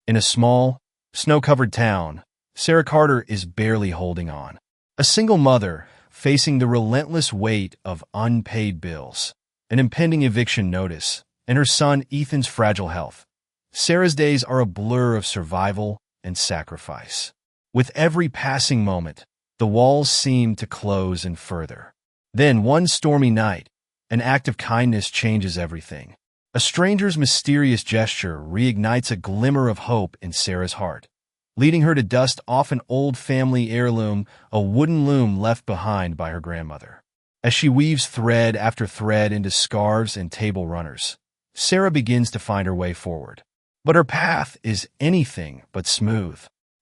In a small, snow-covered town, Sarah Carter is barely holding on. A single mother facing the relentless weight of unpaid bills, an impending eviction notice, and her son Ethan's fragile health. Sarah's days are a blur of survival and sacrifice. With every passing moment, the walls seem to close in further. Then, one stormy night, an act of kindness changes everything. A stranger's mysterious gesture reignites a glimmer of hope in Sarah's heart, leading her to dust off an old family heirloom, a wooden loom left behind by her grandmother. As she weaves thread after thread into scarves and table runners, Sarah begins to find her way forward. But her path is anything but smooth.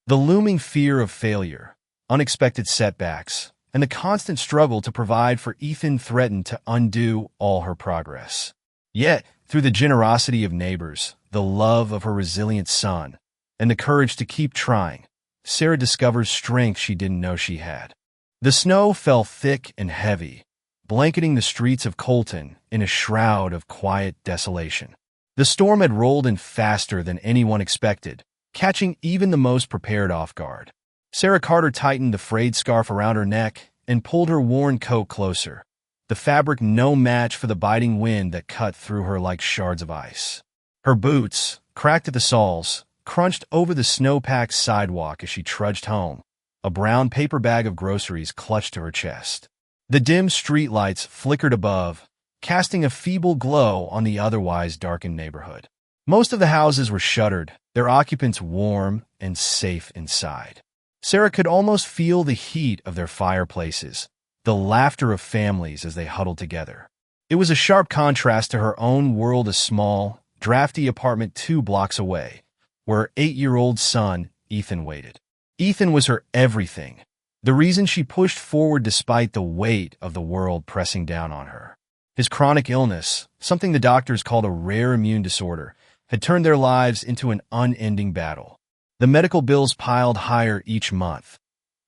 The looming fear of failure, unexpected setbacks, and the constant struggle to provide for Ethan threaten to undo all her progress. Yet, through the generosity of neighbors, the love of her resilient son, and the courage to keep trying, Sarah discovers strength she didn't know she had. The snow fell thick and heavy, blanketing the streets of Colton in a shroud of quiet desolation. The storm had rolled in faster than anyone expected, catching even the most prepared off guard. Sarah Carter tightened the frayed scarf around her neck and pulled her worn coat closer, the fabric no match for the biting wind that cut through her like shards of ice. Her boots, cracked at the soles, crunched over the snow-packed sidewalk as she trudged home, a brown paper bag of groceries clutched to her chest. The dim streetlights flickered above, casting a feeble glow on the otherwise darkened neighborhood. Most of the houses were shuttered, their occupants warm and safe inside. Sarah could almost feel the heat of their fireplaces, the laughter of families as they huddled together. It was a sharp contrast to her own world, a small, drafty apartment 2 blocks away, where her 8-year-old son, Ethan, waited. Ethan was her everything, the reason she pushed forward despite the weight of the world pressing down on her. His chronic illness, something the doctors called a rare immune disorder, had turned their lives into an unending battle. The medical bills piled higher each month,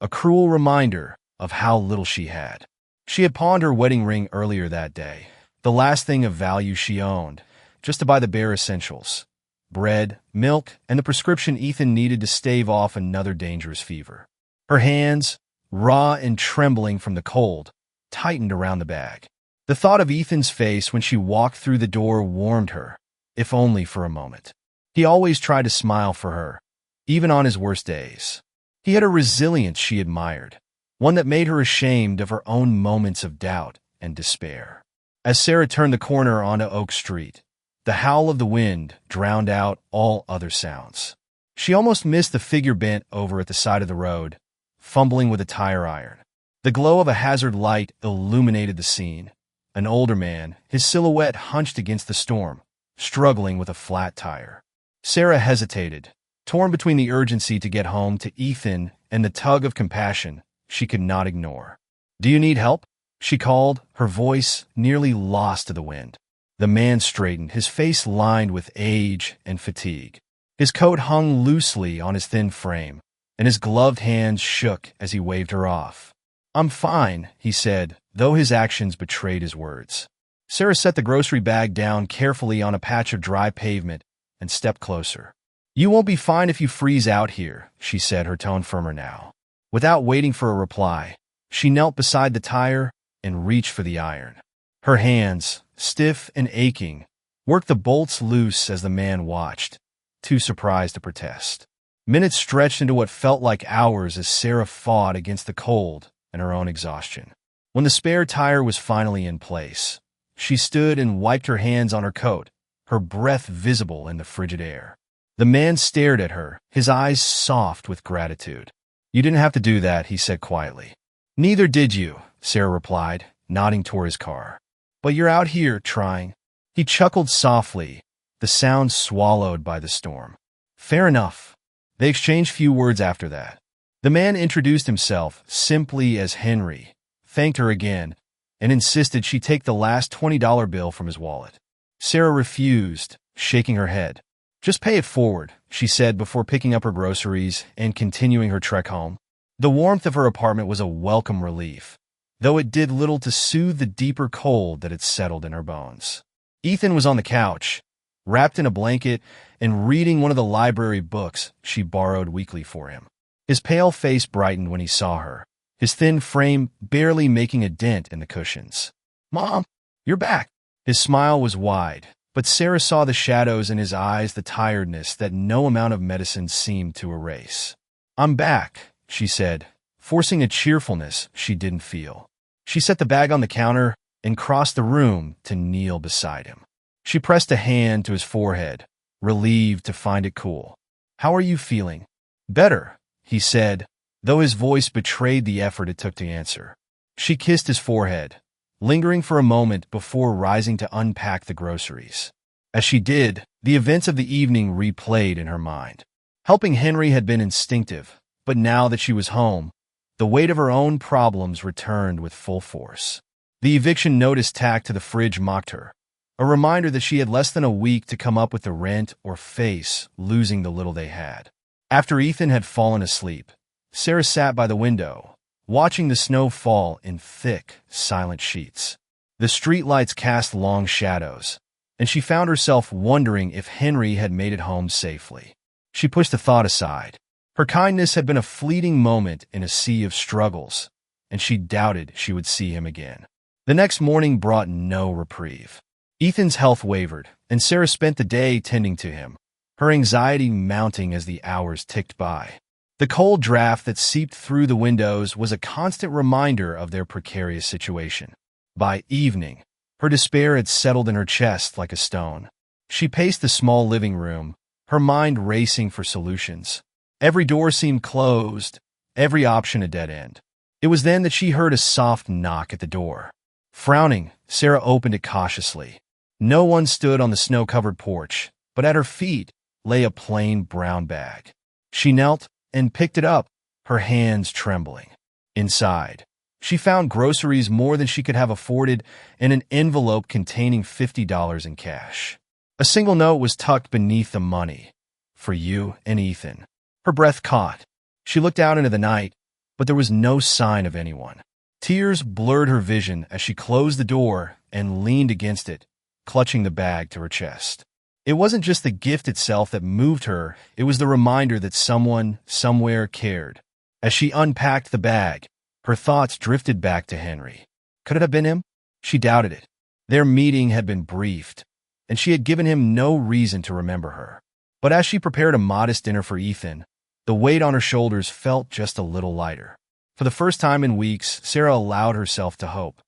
a cruel reminder of how little she had. She had pawned her wedding ring earlier that day, the last thing of value she owned, just to buy the bare essentials: bread, milk, and the prescription Ethan needed to stave off another dangerous fever. Her hands, raw and trembling from the cold, tightened around the bag. The thought of Ethan's face when she walked through the door warmed her, if only for a moment. He always tried to smile for her, even on his worst days. He had a resilience she admired, one that made her ashamed of her own moments of doubt and despair. As Sarah turned the corner onto Oak Street, the howl of the wind drowned out all other sounds. She almost missed the figure bent over at the side of the road, fumbling with a tire iron. The glow of a hazard light illuminated the scene. An older man, his silhouette hunched against the storm, struggling with a flat tire. Sarah hesitated, torn between the urgency to get home to Ethan and the tug of compassion she could not ignore. "Do you need help?" she called, her voice nearly lost to the wind. The man straightened, his face lined with age and fatigue. His coat hung loosely on his thin frame, and his gloved hands shook as he waved her off. "I'm fine," he said, though his actions betrayed his words. Sarah set the grocery bag down carefully on a patch of dry pavement and stepped closer. "You won't be fine if you freeze out here," she said, her tone firmer now. Without waiting for a reply, she knelt beside the tire and reached for the iron. Her hands, stiff and aching, worked the bolts loose as the man watched, too surprised to protest. Minutes stretched into what felt like hours as Sarah fought against the cold and her own exhaustion. When the spare tire was finally in place, she stood and wiped her hands on her coat, her breath visible in the frigid air. The man stared at her, his eyes soft with gratitude. "You didn't have to do that," he said quietly. "Neither did you," Sarah replied, nodding toward his car. "But you're out here trying." He chuckled softly, the sound swallowed by the storm. "Fair enough." They exchanged few words after that. The man introduced himself simply as Henry, thanked her again, and insisted she take the last $20 bill from his wallet. Sarah refused, shaking her head. "Just pay it forward," she said before picking up her groceries and continuing her trek home. The warmth of her apartment was a welcome relief, though it did little to soothe the deeper cold that had settled in her bones. Ethan was on the couch, wrapped in a blanket and reading one of the library books she borrowed weekly for him. His pale face brightened when he saw her, his thin frame barely making a dent in the cushions. "Mom, you're back." His smile was wide, but Sarah saw the shadows in his eyes, the tiredness that no amount of medicine seemed to erase. "I'm back," she said, forcing a cheerfulness she didn't feel. She set the bag on the counter and crossed the room to kneel beside him. She pressed a hand to his forehead, relieved to find it cool. "How are you feeling?" "Better," he said, though his voice betrayed the effort it took to answer. She kissed his forehead, lingering for a moment before rising to unpack the groceries. As she did, the events of the evening replayed in her mind. Helping Henry had been instinctive, but now that she was home, the weight of her own problems returned with full force. The eviction notice tacked to the fridge mocked her, a reminder that she had less than a week to come up with the rent or face losing the little they had. After Ethan had fallen asleep, Sarah sat by the window, watching the snow fall in thick, silent sheets. The streetlights cast long shadows, and she found herself wondering if Henry had made it home safely. She pushed the thought aside. Her kindness had been a fleeting moment in a sea of struggles, and she doubted she would see him again. The next morning brought no reprieve. Ethan's health wavered, and Sarah spent the day tending to him, her anxiety mounting as the hours ticked by. The cold draft that seeped through the windows was a constant reminder of their precarious situation. By evening, her despair had settled in her chest like a stone. She paced the small living room, her mind racing for solutions. Every door seemed closed, every option a dead end. It was then that she heard a soft knock at the door. Frowning, Sarah opened it cautiously. No one stood on the snow-covered porch, but at her feet lay a plain brown bag. She knelt and picked it up, her hands trembling. Inside, she found groceries more than she could have afforded and an envelope containing $50 in cash. A single note was tucked beneath the money. "For you and Ethan." Her breath caught. She looked out into the night, but there was no sign of anyone. Tears blurred her vision as she closed the door and leaned against it, clutching the bag to her chest. It wasn't just the gift itself that moved her, it was the reminder that someone, somewhere cared. As she unpacked the bag, her thoughts drifted back to Henry. Could it have been him? She doubted it. Their meeting had been briefed, and she had given him no reason to remember her. But as she prepared a modest dinner for Ethan, the weight on her shoulders felt just a little lighter. For the first time in weeks, Sarah allowed herself to hope.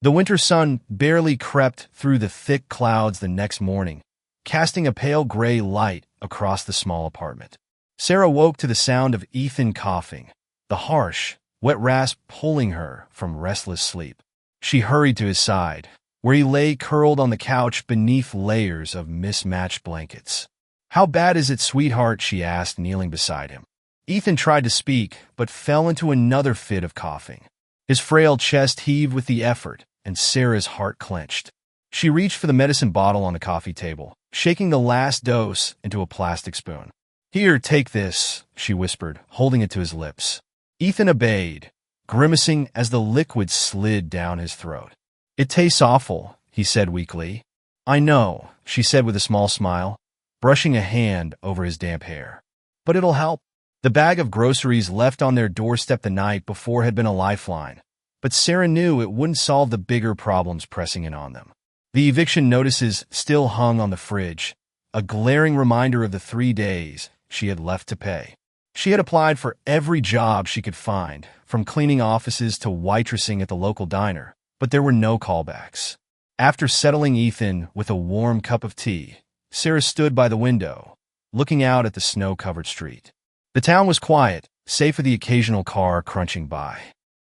The winter sun barely crept through the thick clouds the next morning, casting a pale gray light across the small apartment. Sarah woke to the sound of Ethan coughing, the harsh, wet rasp pulling her from restless sleep. She hurried to his side, where he lay curled on the couch beneath layers of mismatched blankets. "How bad is it, sweetheart?" she asked, kneeling beside him. Ethan tried to speak, but fell into another fit of coughing. His frail chest heaved with the effort, and Sarah's heart clenched. She reached for the medicine bottle on the coffee table, shaking the last dose into a plastic spoon. "Here, take this," she whispered, holding it to his lips. Ethan obeyed, grimacing as the liquid slid down his throat. "It tastes awful," he said weakly. "I know," she said with a small smile, brushing a hand over his damp hair. "But it'll help." The bag of groceries left on their doorstep the night before had been a lifeline, but Sarah knew it wouldn't solve the bigger problems pressing in on them. The eviction notices still hung on the fridge, a glaring reminder of the 3 days she had left to pay. She had applied for every job she could find, from cleaning offices to waitressing at the local diner, but there were no callbacks. After settling Ethan with a warm cup of tea, Sarah stood by the window, looking out at the snow-covered street. The town was quiet, save for the occasional car crunching by.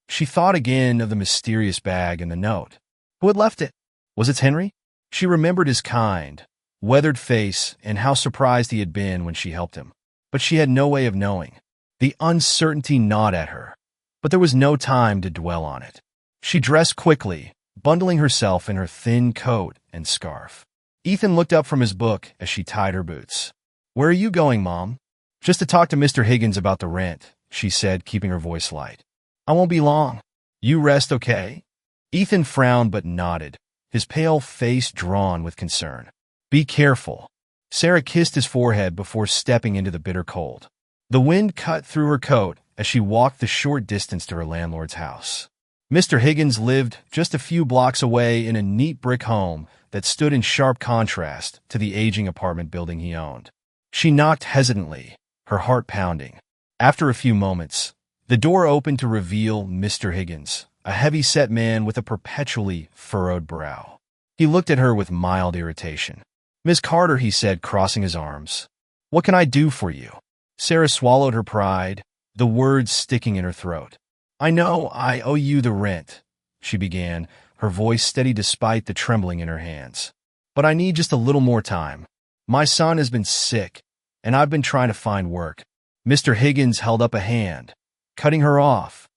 She thought again of the mysterious bag and the note. Who had left it? Was it Henry? She remembered his kind, weathered face and how surprised he had been when she helped him. But she had no way of knowing. The uncertainty gnawed at her, but there was no time to dwell on it. She dressed quickly, bundling herself in her thin coat and scarf. Ethan looked up from his book as she tied her boots. "Where are you going, Mom?" "Just to talk to Mr. Higgins about the rent," she said, keeping her voice light. "I won't be long. You rest, okay?" Ethan frowned but nodded, his pale face drawn with concern. "Be careful." Sarah kissed his forehead before stepping into the bitter cold. The wind cut through her coat as she walked the short distance to her landlord's house. Mr. Higgins lived just a few blocks away in a neat brick home that stood in sharp contrast to the aging apartment building he owned. She knocked hesitantly, her heart pounding. After a few moments, the door opened to reveal Mr. Higgins, a heavy-set man with a perpetually furrowed brow. He looked at her with mild irritation. "Miss Carter," he said, crossing his arms. "What can I do for you?" Sarah swallowed her pride, the words sticking in her throat. "I know I owe you the rent," she began, her voice steady despite the trembling in her hands. "But I need just a little more time. My son has been sick, and I've been trying to find work." Mr. Higgins held up a hand, cutting her off.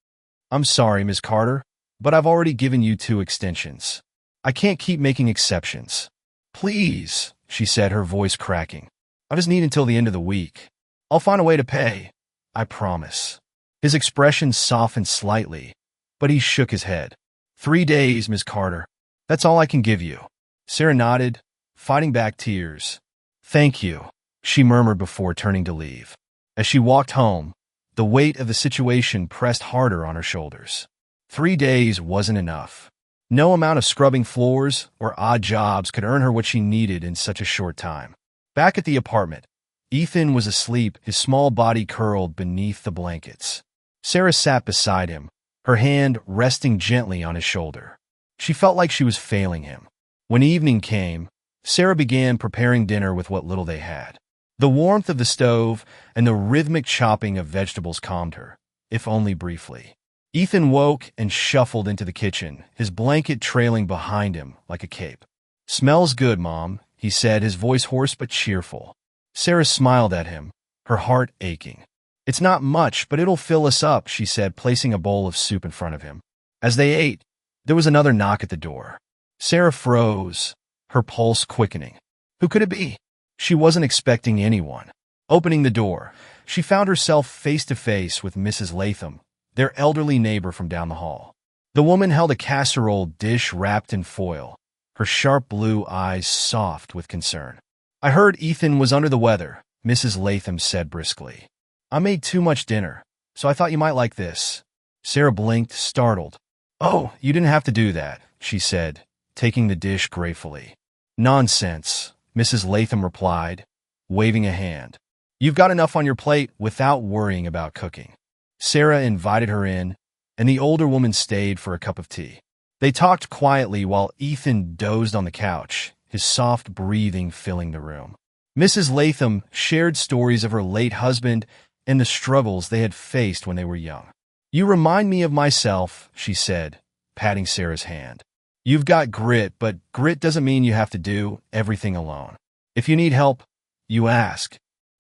"I'm sorry, Miss Carter, but I've already given you 2 extensions. I can't keep making exceptions." "Please," she said, her voice cracking. "I just need until the end of the week. I'll find a way to pay. I promise." His expression softened slightly, but he shook his head. 3 days, Miss Carter. That's all I can give you." Sarah nodded, fighting back tears. "Thank you," she murmured before turning to leave. As she walked home, the weight of the situation pressed harder on her shoulders. 3 days wasn't enough. No amount of scrubbing floors or odd jobs could earn her what she needed in such a short time. Back at the apartment, Ethan was asleep, his small body curled beneath the blankets. Sarah sat beside him, her hand resting gently on his shoulder. She felt like she was failing him. When evening came, Sarah began preparing dinner with what little they had. The warmth of the stove and the rhythmic chopping of vegetables calmed her, if only briefly. Ethan woke and shuffled into the kitchen, his blanket trailing behind him like a cape. "Smells good, Mom," he said, his voice hoarse but cheerful. Sarah smiled at him, her heart aching. "It's not much, but it'll fill us up," she said, placing a bowl of soup in front of him. As they ate, there was another knock at the door. Sarah froze, her pulse quickening. Who could it be? She wasn't expecting anyone. Opening the door, she found herself face to face with Mrs. Latham, their elderly neighbor from down the hall. The woman held a casserole dish wrapped in foil, her sharp blue eyes soft with concern. "I heard Ethan was under the weather," Mrs. Latham said briskly. "I made too much dinner, so I thought you might like this." Sarah blinked, startled. "Oh, you didn't have to do that," she said, taking the dish gratefully. "Nonsense," Mrs. Latham replied, waving a hand. "You've got enough on your plate without worrying about cooking." Sarah invited her in, and the older woman stayed for a cup of tea. They talked quietly while Ethan dozed on the couch, his soft breathing filling the room. Mrs. Latham shared stories of her late husband and the struggles they had faced when they were young. "You remind me of myself," she said, patting Sarah's hand. "You've got grit, but grit doesn't mean you have to do everything alone. If you need help, you ask."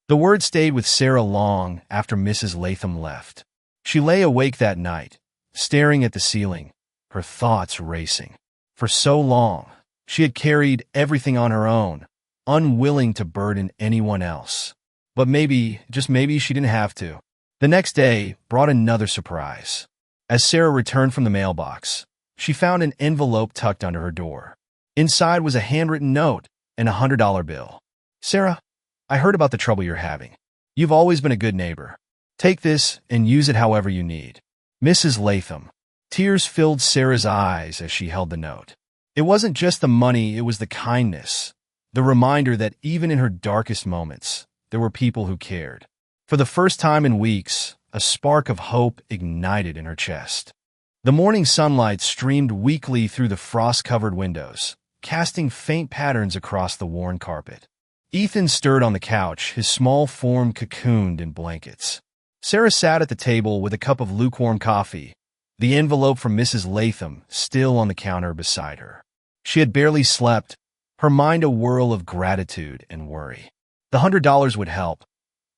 The word stayed with Sarah long after Mrs. Latham left. She lay awake that night, staring at the ceiling, her thoughts racing. For so long, she had carried everything on her own, unwilling to burden anyone else. But maybe, just maybe, she didn't have to. The next day brought another surprise. As Sarah returned from the mailbox, she found an envelope tucked under her door. Inside was a handwritten note and a $100 bill. "Sarah, I heard about the trouble you're having. You've always been a good neighbor. Take this and use it however you need. Mrs. Latham." Tears filled Sarah's eyes as she held the note. It wasn't just the money, it was the kindness, the reminder that even in her darkest moments, there were people who cared. For the first time in weeks, a spark of hope ignited in her chest. The morning sunlight streamed weakly through the frost-covered windows, casting faint patterns across the worn carpet. Ethan stirred on the couch, his small form cocooned in blankets. Sarah sat at the table with a cup of lukewarm coffee, the envelope from Mrs. Latham still on the counter beside her. She had barely slept, her mind a whirl of gratitude and worry. The $100 would help,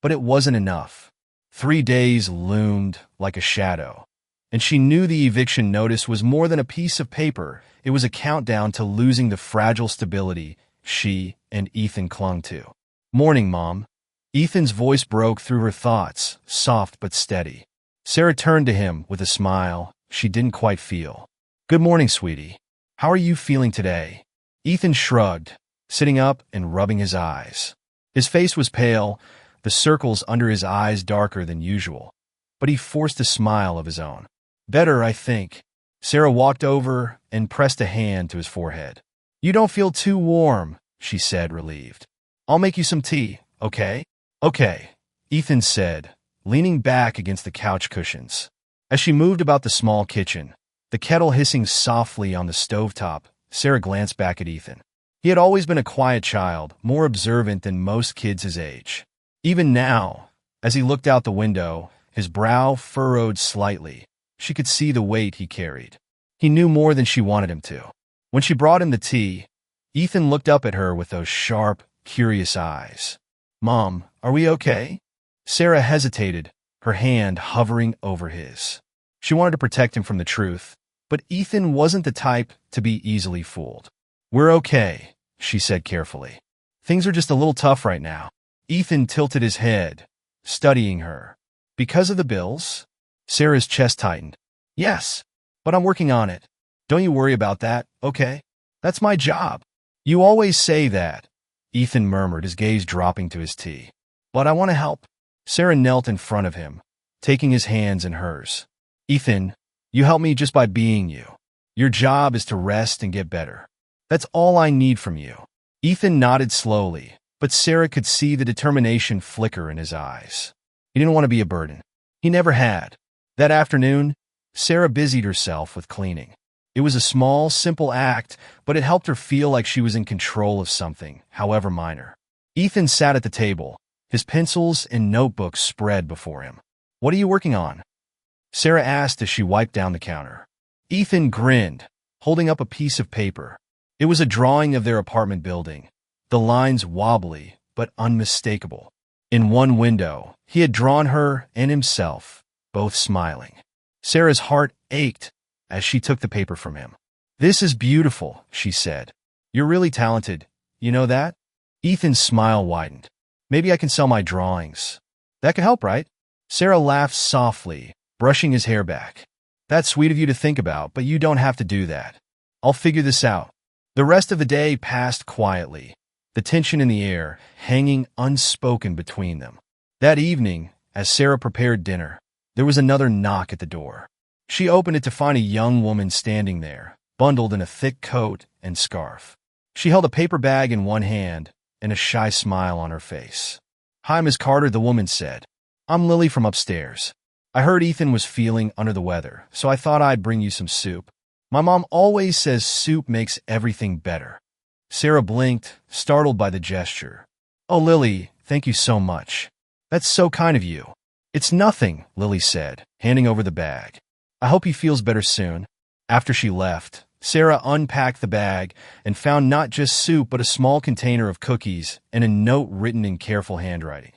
but it wasn't enough. 3 days loomed like a shadow, and she knew the eviction notice was more than a piece of paper. It was a countdown to losing the fragile stability she and Ethan clung to. "Morning, Mom." Ethan's voice broke through her thoughts, soft but steady. Sarah turned to him with a smile she didn't quite feel. "Good morning, sweetie. How are you feeling today?" Ethan shrugged, sitting up and rubbing his eyes. His face was pale, the circles under his eyes darker than usual, but he forced a smile of his own. "Better, I think." Sarah walked over and pressed a hand to his forehead. "You don't feel too warm," she said, relieved. "I'll make you some tea, okay?" "Okay," Ethan said, leaning back against the couch cushions. As she moved about the small kitchen, the kettle hissing softly on the stovetop, Sarah glanced back at Ethan. He had always been a quiet child, more observant than most kids his age. Even now, as he looked out the window, his brow furrowed slightly, she could see the weight he carried. He knew more than she wanted him to. When she brought him the tea, Ethan looked up at her with those sharp, curious eyes. "Mom, are we okay?" Sarah hesitated, her hand hovering over his. She wanted to protect him from the truth, but Ethan wasn't the type to be easily fooled. "We're okay," she said carefully. "Things are just a little tough right now." Ethan tilted his head, studying her. "Because of the bills?" Sarah's chest tightened. "Yes, but I'm working on it. Don't you worry about that, okay? That's my job." "You always say that," Ethan murmured, his gaze dropping to his tea. "But I want to help." Sarah knelt in front of him, taking his hands in hers. "Ethan, you help me just by being you. Your job is to rest and get better. That's all I need from you." Ethan nodded slowly, but Sarah could see the determination flicker in his eyes. He didn't want to be a burden. He never had. That afternoon, Sarah busied herself with cleaning. It was a small, simple act, but it helped her feel like she was in control of something, however minor. Ethan sat at the table, his pencils and notebooks spread before him. "What are you working on?" Sarah asked as she wiped down the counter. Ethan grinned, holding up a piece of paper. It was a drawing of their apartment building, the lines wobbly but unmistakable. In one window, he had drawn her and himself, both smiling. Sarah's heart ached as she took the paper from him. "This is beautiful," she said. "You're really talented, you know that?" Ethan's smile widened. "Maybe I can sell my drawings. That could help, right?" Sarah laughed softly, brushing his hair back. "That's sweet of you to think about, but you don't have to do that. I'll figure this out." The rest of the day passed quietly, the tension in the air hanging unspoken between them. That evening, as Sarah prepared dinner, there was another knock at the door. She opened it to find a young woman standing there, bundled in a thick coat and scarf. She held a paper bag in one hand and a shy smile on her face. "Hi, Miss Carter," the woman said. "I'm Lily from upstairs. I heard Ethan was feeling under the weather, so I thought I'd bring you some soup. My mom always says soup makes everything better." Sarah blinked, startled by the gesture. "Oh, Lily, thank you so much. That's so kind of you." "It's nothing," Lily said, handing over the bag. "I hope he feels better soon." After she left, Sarah unpacked the bag and found not just soup but a small container of cookies and a note written in careful handwriting.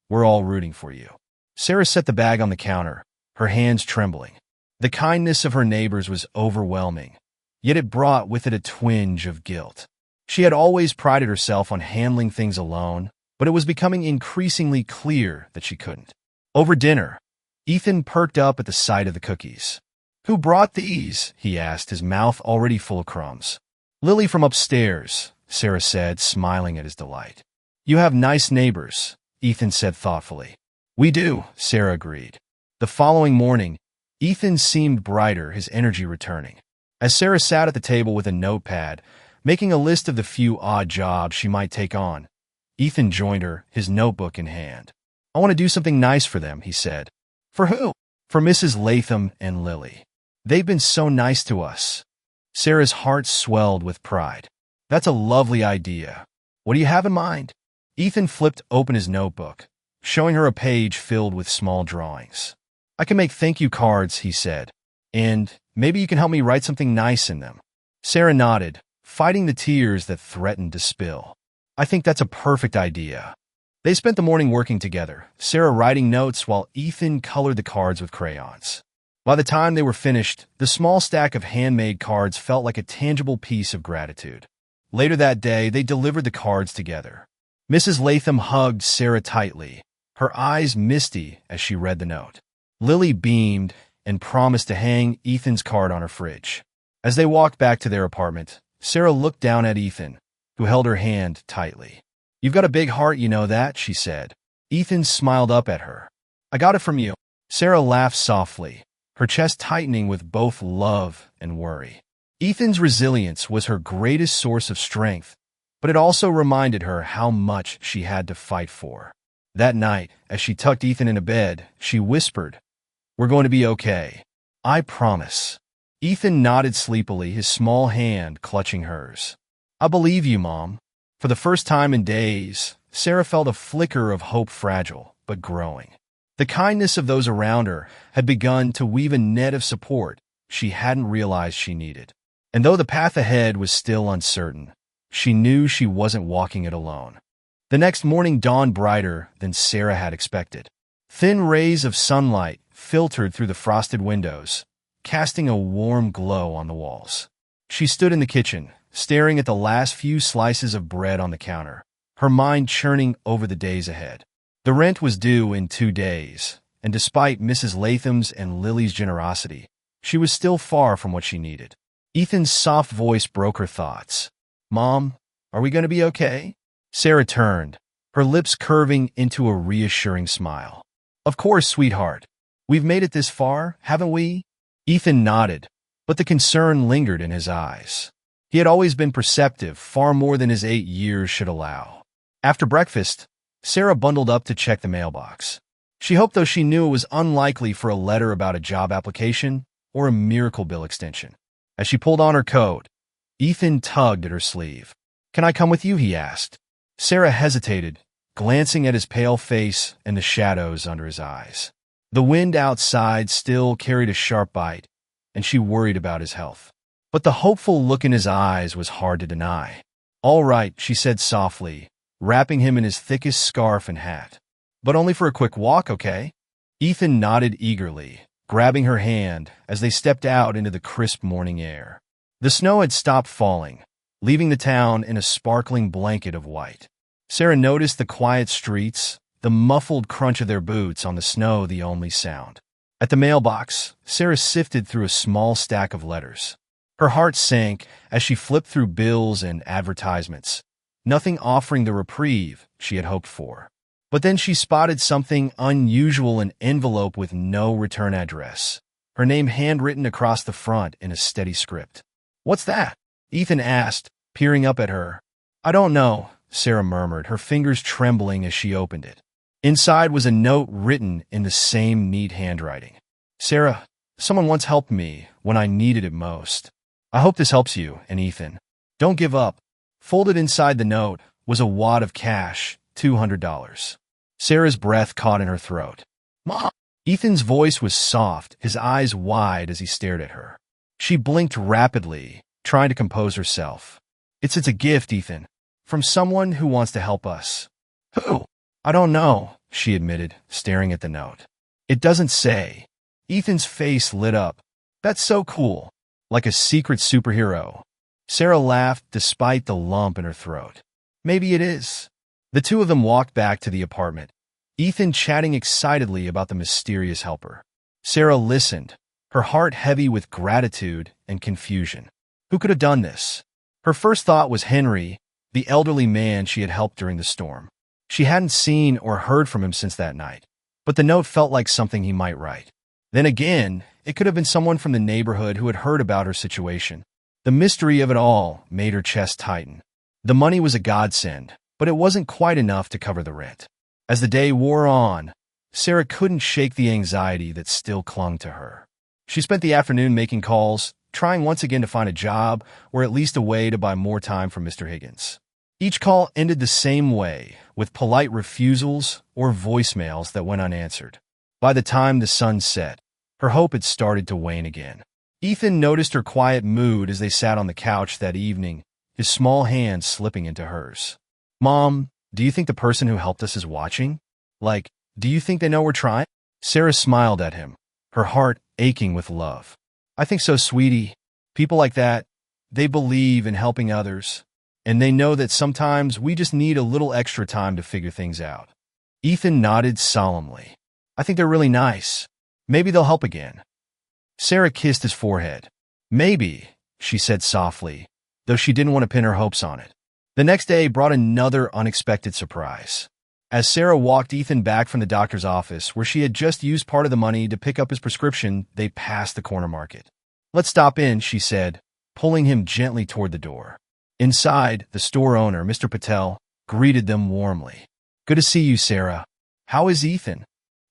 "We're all rooting for you." Sarah set the bag on the counter, her hands trembling. The kindness of her neighbors was overwhelming, yet it brought with it a twinge of guilt. She had always prided herself on handling things alone, but it was becoming increasingly clear that she couldn't. Over dinner, Ethan perked up at the sight of the cookies. "Who brought these?" he asked, his mouth already full of crumbs. "Lily from upstairs," Sarah said, smiling at his delight. "You have nice neighbors," Ethan said thoughtfully. "We do," Sarah agreed. The following morning, Ethan seemed brighter, his energy returning. As Sarah sat at the table with a notepad, making a list of the few odd jobs she might take on, Ethan joined her, his notebook in hand. "I want to do something nice for them," he said. "For who?" "For Mrs. Latham and Lily. They've been so nice to us." Sarah's heart swelled with pride. "That's a lovely idea. What do you have in mind?" Ethan flipped open his notebook, showing her a page filled with small drawings. "I can make thank you cards," he said, "and maybe you can help me write something nice in them." Sarah nodded, fighting the tears that threatened to spill. "I think that's a perfect idea." They spent the morning working together, Sarah writing notes while Ethan colored the cards with crayons. By the time they were finished, the small stack of handmade cards felt like a tangible piece of gratitude. Later that day, they delivered the cards together. Mrs. Latham hugged Sarah tightly, her eyes misty as she read the note. Lily beamed and promised to hang Ethan's card on her fridge. As they walked back to their apartment, Sarah looked down at Ethan, who held her hand tightly. You've got a big heart, you know that, she said. Ethan smiled up at her. I got it from you. Sarah laughed softly, her chest tightening with both love and worry. Ethan's resilience was her greatest source of strength, but it also reminded her how much she had to fight for. That night, as she tucked Ethan into bed, she whispered, "We're going to be okay. I promise." Ethan nodded sleepily, his small hand clutching hers. I believe you, Mom. For the first time in days, Sarah felt a flicker of hope, fragile but growing. The kindness of those around her had begun to weave a net of support she hadn't realized she needed. And though the path ahead was still uncertain, she knew she wasn't walking it alone. The next morning dawned brighter than Sarah had expected. Thin rays of sunlight filtered through the frosted windows, casting a warm glow on the walls. She stood in the kitchen, staring at the last few slices of bread on the counter, her mind churning over the days ahead. The rent was due in 2 days, and despite Mrs. Latham's and Lily's generosity, she was still far from what she needed. Ethan's soft voice broke her thoughts. Mom, are we going to be okay? Sarah turned, her lips curving into a reassuring smile. Of course, sweetheart. We've made it this far, haven't we? Ethan nodded, but the concern lingered in his eyes. He had always been perceptive, far more than his 8 years should allow. After breakfast, Sarah bundled up to check the mailbox. She hoped, though she knew it was unlikely, for a letter about a job application or a miracle bill extension. As she pulled on her coat, Ethan tugged at her sleeve. Can I come with you? He asked. Sarah hesitated, glancing at his pale face and the shadows under his eyes. The wind outside still carried a sharp bite, and she worried about his health. But the hopeful look in his eyes was hard to deny. All right, she said softly, wrapping him in his thickest scarf and hat. But only for a quick walk, okay? Ethan nodded eagerly, grabbing her hand as they stepped out into the crisp morning air. The snow had stopped falling, leaving the town in a sparkling blanket of white. Sarah noticed the quiet streets, the muffled crunch of their boots on the snow the only sound. At the mailbox, Sarah sifted through a small stack of letters. Her heart sank as she flipped through bills and advertisements, nothing offering the reprieve she had hoped for. But then she spotted something unusual, an envelope with no return address, her name handwritten across the front in a steady script. What's that? Ethan asked, peering up at her. I don't know, Sarah murmured, her fingers trembling as she opened it. Inside was a note written in the same neat handwriting. Sarah, someone once helped me when I needed it most. I hope this helps you and Ethan. Don't give up. Folded inside the note was a wad of cash, $200. Sarah's breath caught in her throat. Mom! Ethan's voice was soft, his eyes wide as he stared at her. She blinked rapidly, trying to compose herself. It's a gift, Ethan, from someone who wants to help us. Who? I don't know, she admitted, staring at the note. It doesn't say. Ethan's face lit up. That's so cool. Like a secret superhero. Sarah laughed despite the lump in her throat. Maybe it is. The two of them walked back to the apartment, Ethan chatting excitedly about the mysterious helper. Sarah listened, her heart heavy with gratitude and confusion. Who could have done this? Her first thought was Henry, the elderly man she had helped during the storm. She hadn't seen or heard from him since that night, but the note felt like something he might write. Then again, it could have been someone from the neighborhood who had heard about her situation. The mystery of it all made her chest tighten. The money was a godsend, but it wasn't quite enough to cover the rent. As the day wore on, Sarah couldn't shake the anxiety that still clung to her. She spent the afternoon making calls, trying once again to find a job or at least a way to buy more time from Mr. Higgins. Each call ended the same way, with polite refusals or voicemails that went unanswered. By the time the sun set, her hope had started to wane again. Ethan noticed her quiet mood as they sat on the couch that evening, his small hand slipping into hers. Mom, do you think the person who helped us is watching? Like, do you think they know we're trying? Sarah smiled at him, her heart aching with love. I think so, sweetie. People like that, they believe in helping others, and they know that sometimes we just need a little extra time to figure things out. Ethan nodded solemnly. I think they're really nice. Maybe they'll help again. Sarah kissed his forehead. Maybe, she said softly, though she didn't want to pin her hopes on it. The next day brought another unexpected surprise. As Sarah walked Ethan back from the doctor's office, where she had just used part of the money to pick up his prescription, they passed the corner market. "Let's stop in," she said, pulling him gently toward the door. Inside, the store owner, Mr. Patel, greeted them warmly. "Good to see you, Sarah. How is Ethan?"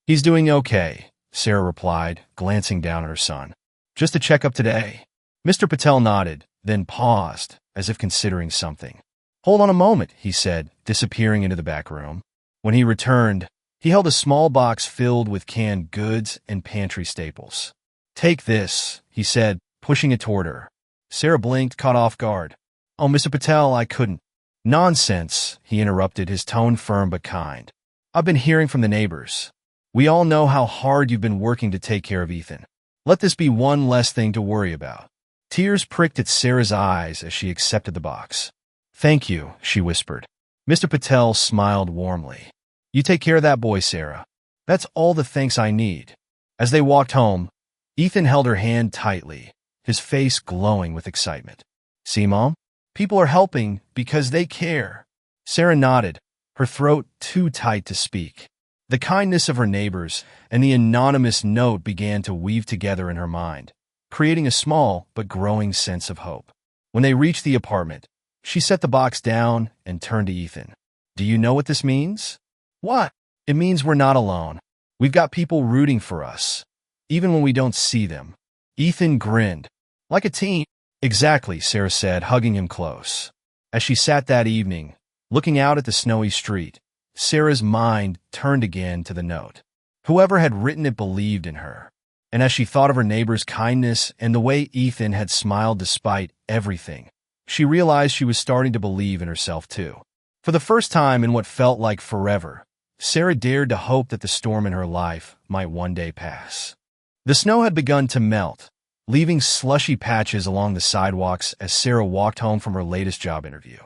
"He's doing okay," Sarah replied, glancing down at her son. "Just a checkup today." Mr. Patel nodded, then paused, as if considering something. "Hold on a moment," he said, disappearing into the back room. When he returned, he held a small box filled with canned goods and pantry staples. "Take this," he said, pushing it toward her. Sarah blinked, caught off guard. "Oh, Mr. Patel, I couldn't." "Nonsense," he interrupted, his tone firm but kind. "I've been hearing from the neighbors. We all know how hard you've been working to take care of Ethan. Let this be one less thing to worry about." Tears pricked at Sarah's eyes as she accepted the box. "Thank you," she whispered. Mr. Patel smiled warmly. "You take care of that boy, Sarah. That's all the thanks I need." As they walked home, Ethan held her hand tightly, his face glowing with excitement. "See, Mom? People are helping because they care." Sarah nodded, her throat too tight to speak. The kindness of her neighbors and the anonymous note began to weave together in her mind, creating a small but growing sense of hope. When they reached the apartment, she set the box down and turned to Ethan. "Do you know what this means?" "What?" "It means we're not alone. We've got people rooting for us, even when we don't see them." Ethan grinned. "Like a team." "Exactly," Sarah said, hugging him close. As she sat that evening, looking out at the snowy street, Sarah's mind turned again to the note. Whoever had written it believed in her. And as she thought of her neighbor's kindness and the way Ethan had smiled despite everything, she realized she was starting to believe in herself too. For the first time in what felt like forever, Sarah dared to hope that the storm in her life might one day pass. The snow had begun to melt, leaving slushy patches along the sidewalks as Sarah walked home from her latest job interview.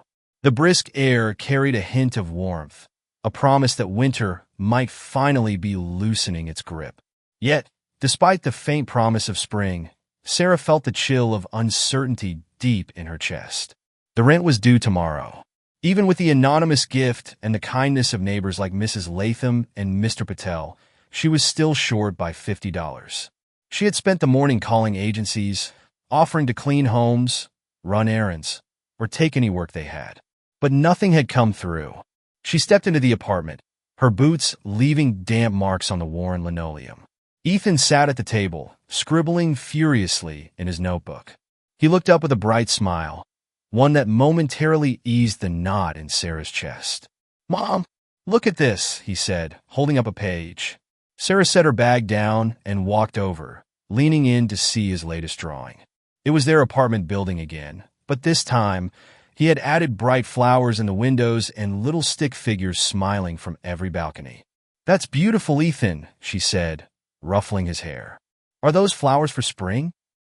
The brisk air carried a hint of warmth, a promise that winter might finally be loosening its grip. Yet, despite the faint promise of spring, Sarah felt the chill of uncertainty deep in her chest. The rent was due tomorrow. Even with the anonymous gift and the kindness of neighbors like Mrs. Latham and Mr. Patel, she was still short by $50. She had spent the morning calling agencies, offering to clean homes, run errands, or take any work they had. But nothing had come through. She stepped into the apartment, her boots leaving damp marks on the worn linoleum. Ethan sat at the table, scribbling furiously in his notebook. He looked up with a bright smile, one that momentarily eased the knot in Sarah's chest. "Mom, look at this," he said, holding up a page. Sarah set her bag down and walked over, leaning in to see his latest drawing. It was their apartment building again, but this time, he had added bright flowers in the windows and little stick figures smiling from every balcony. "That's beautiful, Ethan," she said, ruffling his hair. "Are those flowers for spring?"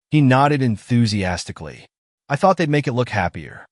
He nodded enthusiastically. "I thought they'd make it look happier."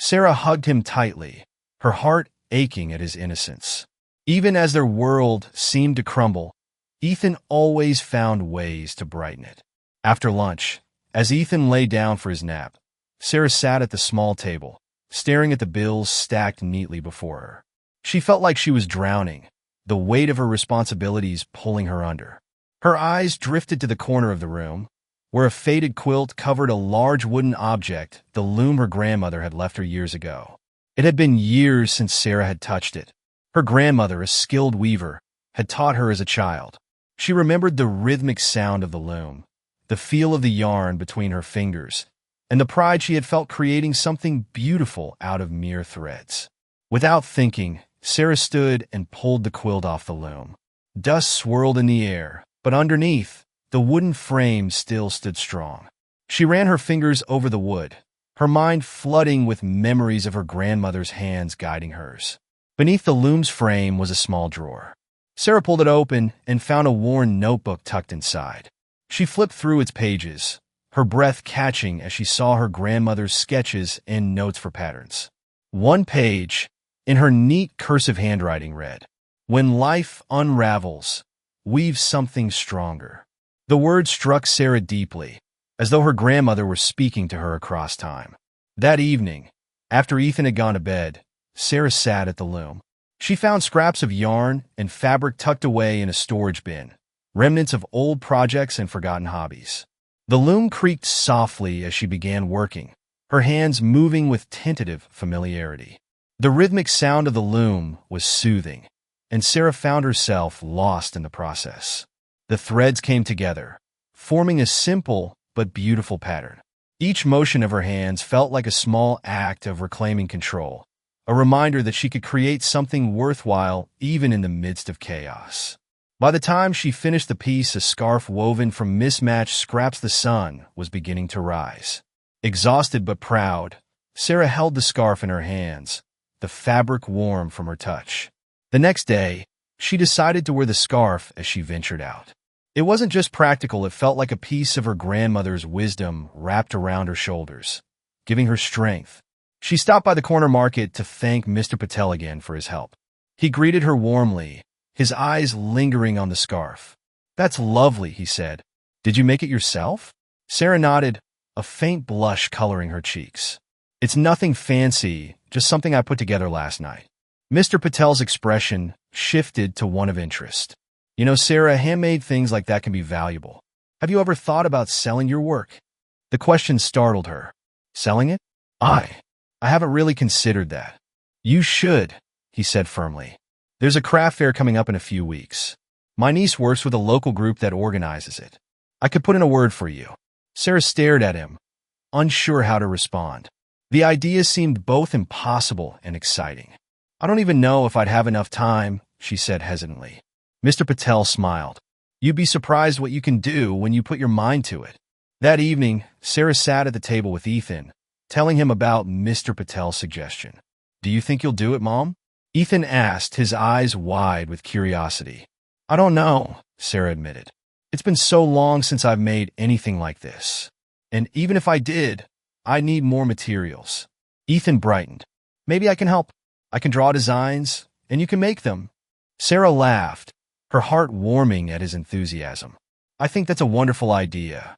Sarah hugged him tightly, her heart aching at his innocence. Even as their world seemed to crumble, Ethan always found ways to brighten it. After lunch, as Ethan lay down for his nap, Sarah sat at the small table, staring at the bills stacked neatly before her. She felt like she was drowning, the weight of her responsibilities pulling her under. Her eyes drifted to the corner of the room, where a faded quilt covered a large wooden object, the loom her grandmother had left her years ago. It had been years since Sarah had touched it. Her grandmother, a skilled weaver, had taught her as a child. She remembered the rhythmic sound of the loom, the feel of the yarn between her fingers, and the pride she had felt creating something beautiful out of mere threads. Without thinking, Sarah stood and pulled the quilt off the loom. Dust swirled in the air, but underneath, the wooden frame still stood strong. She ran her fingers over the wood, her mind flooding with memories of her grandmother's hands guiding hers. Beneath the loom's frame was a small drawer. Sarah pulled it open and found a worn notebook tucked inside. She flipped through its pages, her breath catching as she saw her grandmother's sketches and notes for patterns. One page, in her neat cursive handwriting, read, "When life unravels, weave something stronger." The words struck Sarah deeply, as though her grandmother were speaking to her across time. That evening, After Ethan had gone to bed, Sarah sat at the loom. She found scraps of yarn and fabric tucked away in a storage bin, remnants of old projects and forgotten hobbies. The loom creaked softly as she began working, her hands moving with tentative familiarity. The rhythmic sound of the loom was soothing, and Sarah found herself lost in the process. The threads came together, forming a simple but beautiful pattern. Each motion of her hands felt like a small act of reclaiming control, a reminder that she could create something worthwhile even in the midst of chaos. By the time she finished the piece, a scarf woven from mismatched scraps, the sun was beginning to rise. Exhausted but proud, Sarah held the scarf in her hands, the fabric warm from her touch. The next day, she decided to wear the scarf as she ventured out. It wasn't just practical, it felt like a piece of her grandmother's wisdom wrapped around her shoulders, giving her strength. She stopped by the corner market to thank Mr. Patel again for his help. He greeted her warmly, his eyes lingering on the scarf. "That's lovely," he said. "Did you make it yourself?" Sarah nodded, a faint blush coloring her cheeks. "It's nothing fancy, just something I put together last night." Mr. Patel's expression shifted to one of interest. "You know, Sarah, handmade things like that can be valuable. Have you ever thought about selling your work?" The question startled her. "Selling it? I haven't really considered that." "You should," he said firmly. "There's a craft fair coming up in a few weeks. My niece works with a local group that organizes it. I could put in a word for you." Sarah stared at him, unsure how to respond. The idea seemed both impossible and exciting. "I don't even know if I'd have enough time," she said hesitantly. Mr. Patel smiled. "You'd be surprised what you can do when you put your mind to it." That evening, Sarah sat at the table with Ethan, telling him about Mr. Patel's suggestion. "Do you think you'll do it, Mom?" Ethan asked, his eyes wide with curiosity. "I don't know," Sarah admitted. "It's been so long since I've made anything like this. And even if I did, I'd need more materials." Ethan brightened. "Maybe I can help. I can draw designs, and you can make them." Sarah laughed, her heart warming at his enthusiasm. "I think that's a wonderful idea."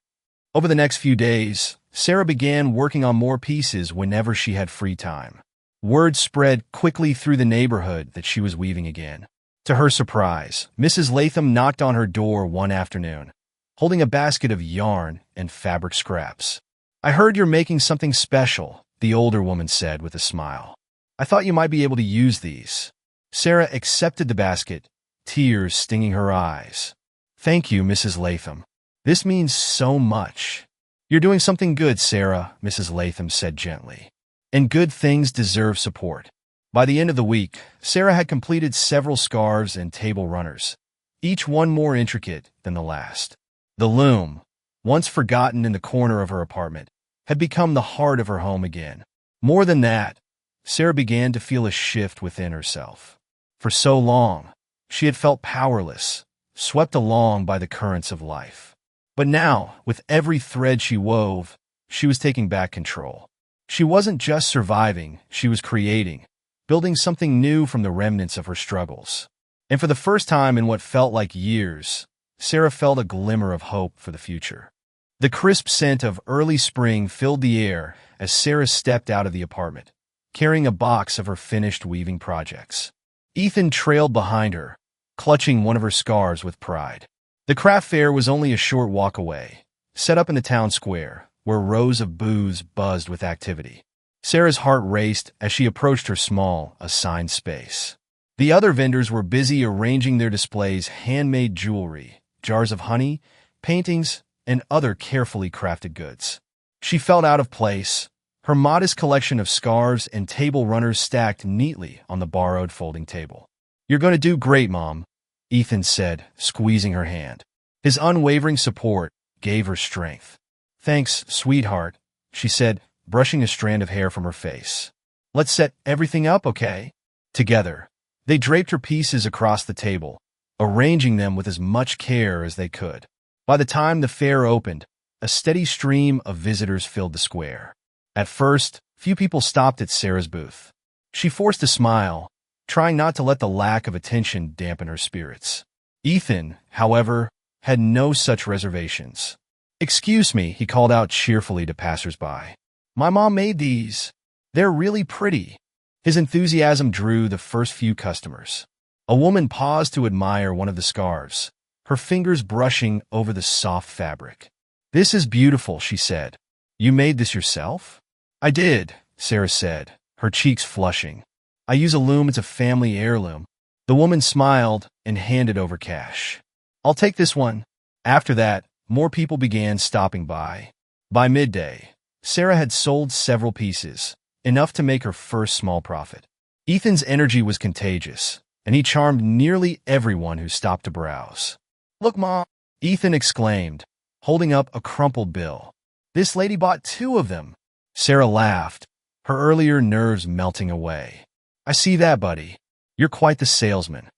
Over the next few days, Sarah began working on more pieces whenever she had free time. Word spread quickly through the neighborhood that she was weaving again. To her surprise, Mrs. Latham knocked on her door one afternoon, holding a basket of yarn and fabric scraps. "I heard you're making something special," the older woman said with a smile. "I thought you might be able to use these." Sarah accepted the basket, tears stinging her eyes. "Thank you, Mrs. Latham. This means so much." "You're doing something good, Sarah," Mrs. Latham said gently. "And good things deserve support." By the end of the week, Sarah had completed several scarves and table runners, each one more intricate than the last. The loom, once forgotten in the corner of her apartment, had become the heart of her home again. More than that, Sarah began to feel a shift within herself. For so long, she had felt powerless, swept along by the currents of life. But now, with every thread she wove, she was taking back control. She wasn't just surviving, she was creating, building something new from the remnants of her struggles. And for the first time in what felt like years, Sarah felt a glimmer of hope for the future. The crisp scent of early spring filled the air as Sarah stepped out of the apartment, carrying a box of her finished weaving projects. Ethan trailed behind her, clutching one of her scarves with pride. The craft fair was only a short walk away, set up in the town square, where rows of booths buzzed with activity. Sarah's heart raced as she approached her small, assigned space. The other vendors were busy arranging their displays: handmade jewelry, jars of honey, paintings, and other carefully crafted goods. She felt out of place, her modest collection of scarves and table runners stacked neatly on the borrowed folding table. "You're going to do great, Mom," Ethan said, squeezing her hand. His unwavering support gave her strength. "Thanks, sweetheart," she said, brushing a strand of hair from her face. "Let's set everything up, okay?" Together, they draped her pieces across the table, arranging them with as much care as they could. By the time the fair opened, a steady stream of visitors filled the square. At first, few people stopped at Sarah's booth. She forced a smile, trying not to let the lack of attention dampen her spirits. Ethan, however, had no such reservations. "Excuse me," he called out cheerfully to passersby. "My mom made these." They're really pretty. His enthusiasm drew the first few customers. A woman paused to admire one of the scarves, her fingers brushing over the soft fabric. "This is beautiful," she said. "You made this yourself?" "I did," Sarah said, her cheeks flushing. "I use a loom. It's a family heirloom." The woman smiled and handed over cash. "I'll take this one." After that, more people began stopping by. By midday, Sarah had sold several pieces, enough to make her first small profit. Ethan's energy was contagious, and he charmed nearly everyone who stopped to browse. "Look, Mom," Ethan exclaimed, holding up a crumpled bill. "This lady bought 2 of them." Sarah laughed, her earlier nerves melting away. "I see that, buddy. You're quite the salesman."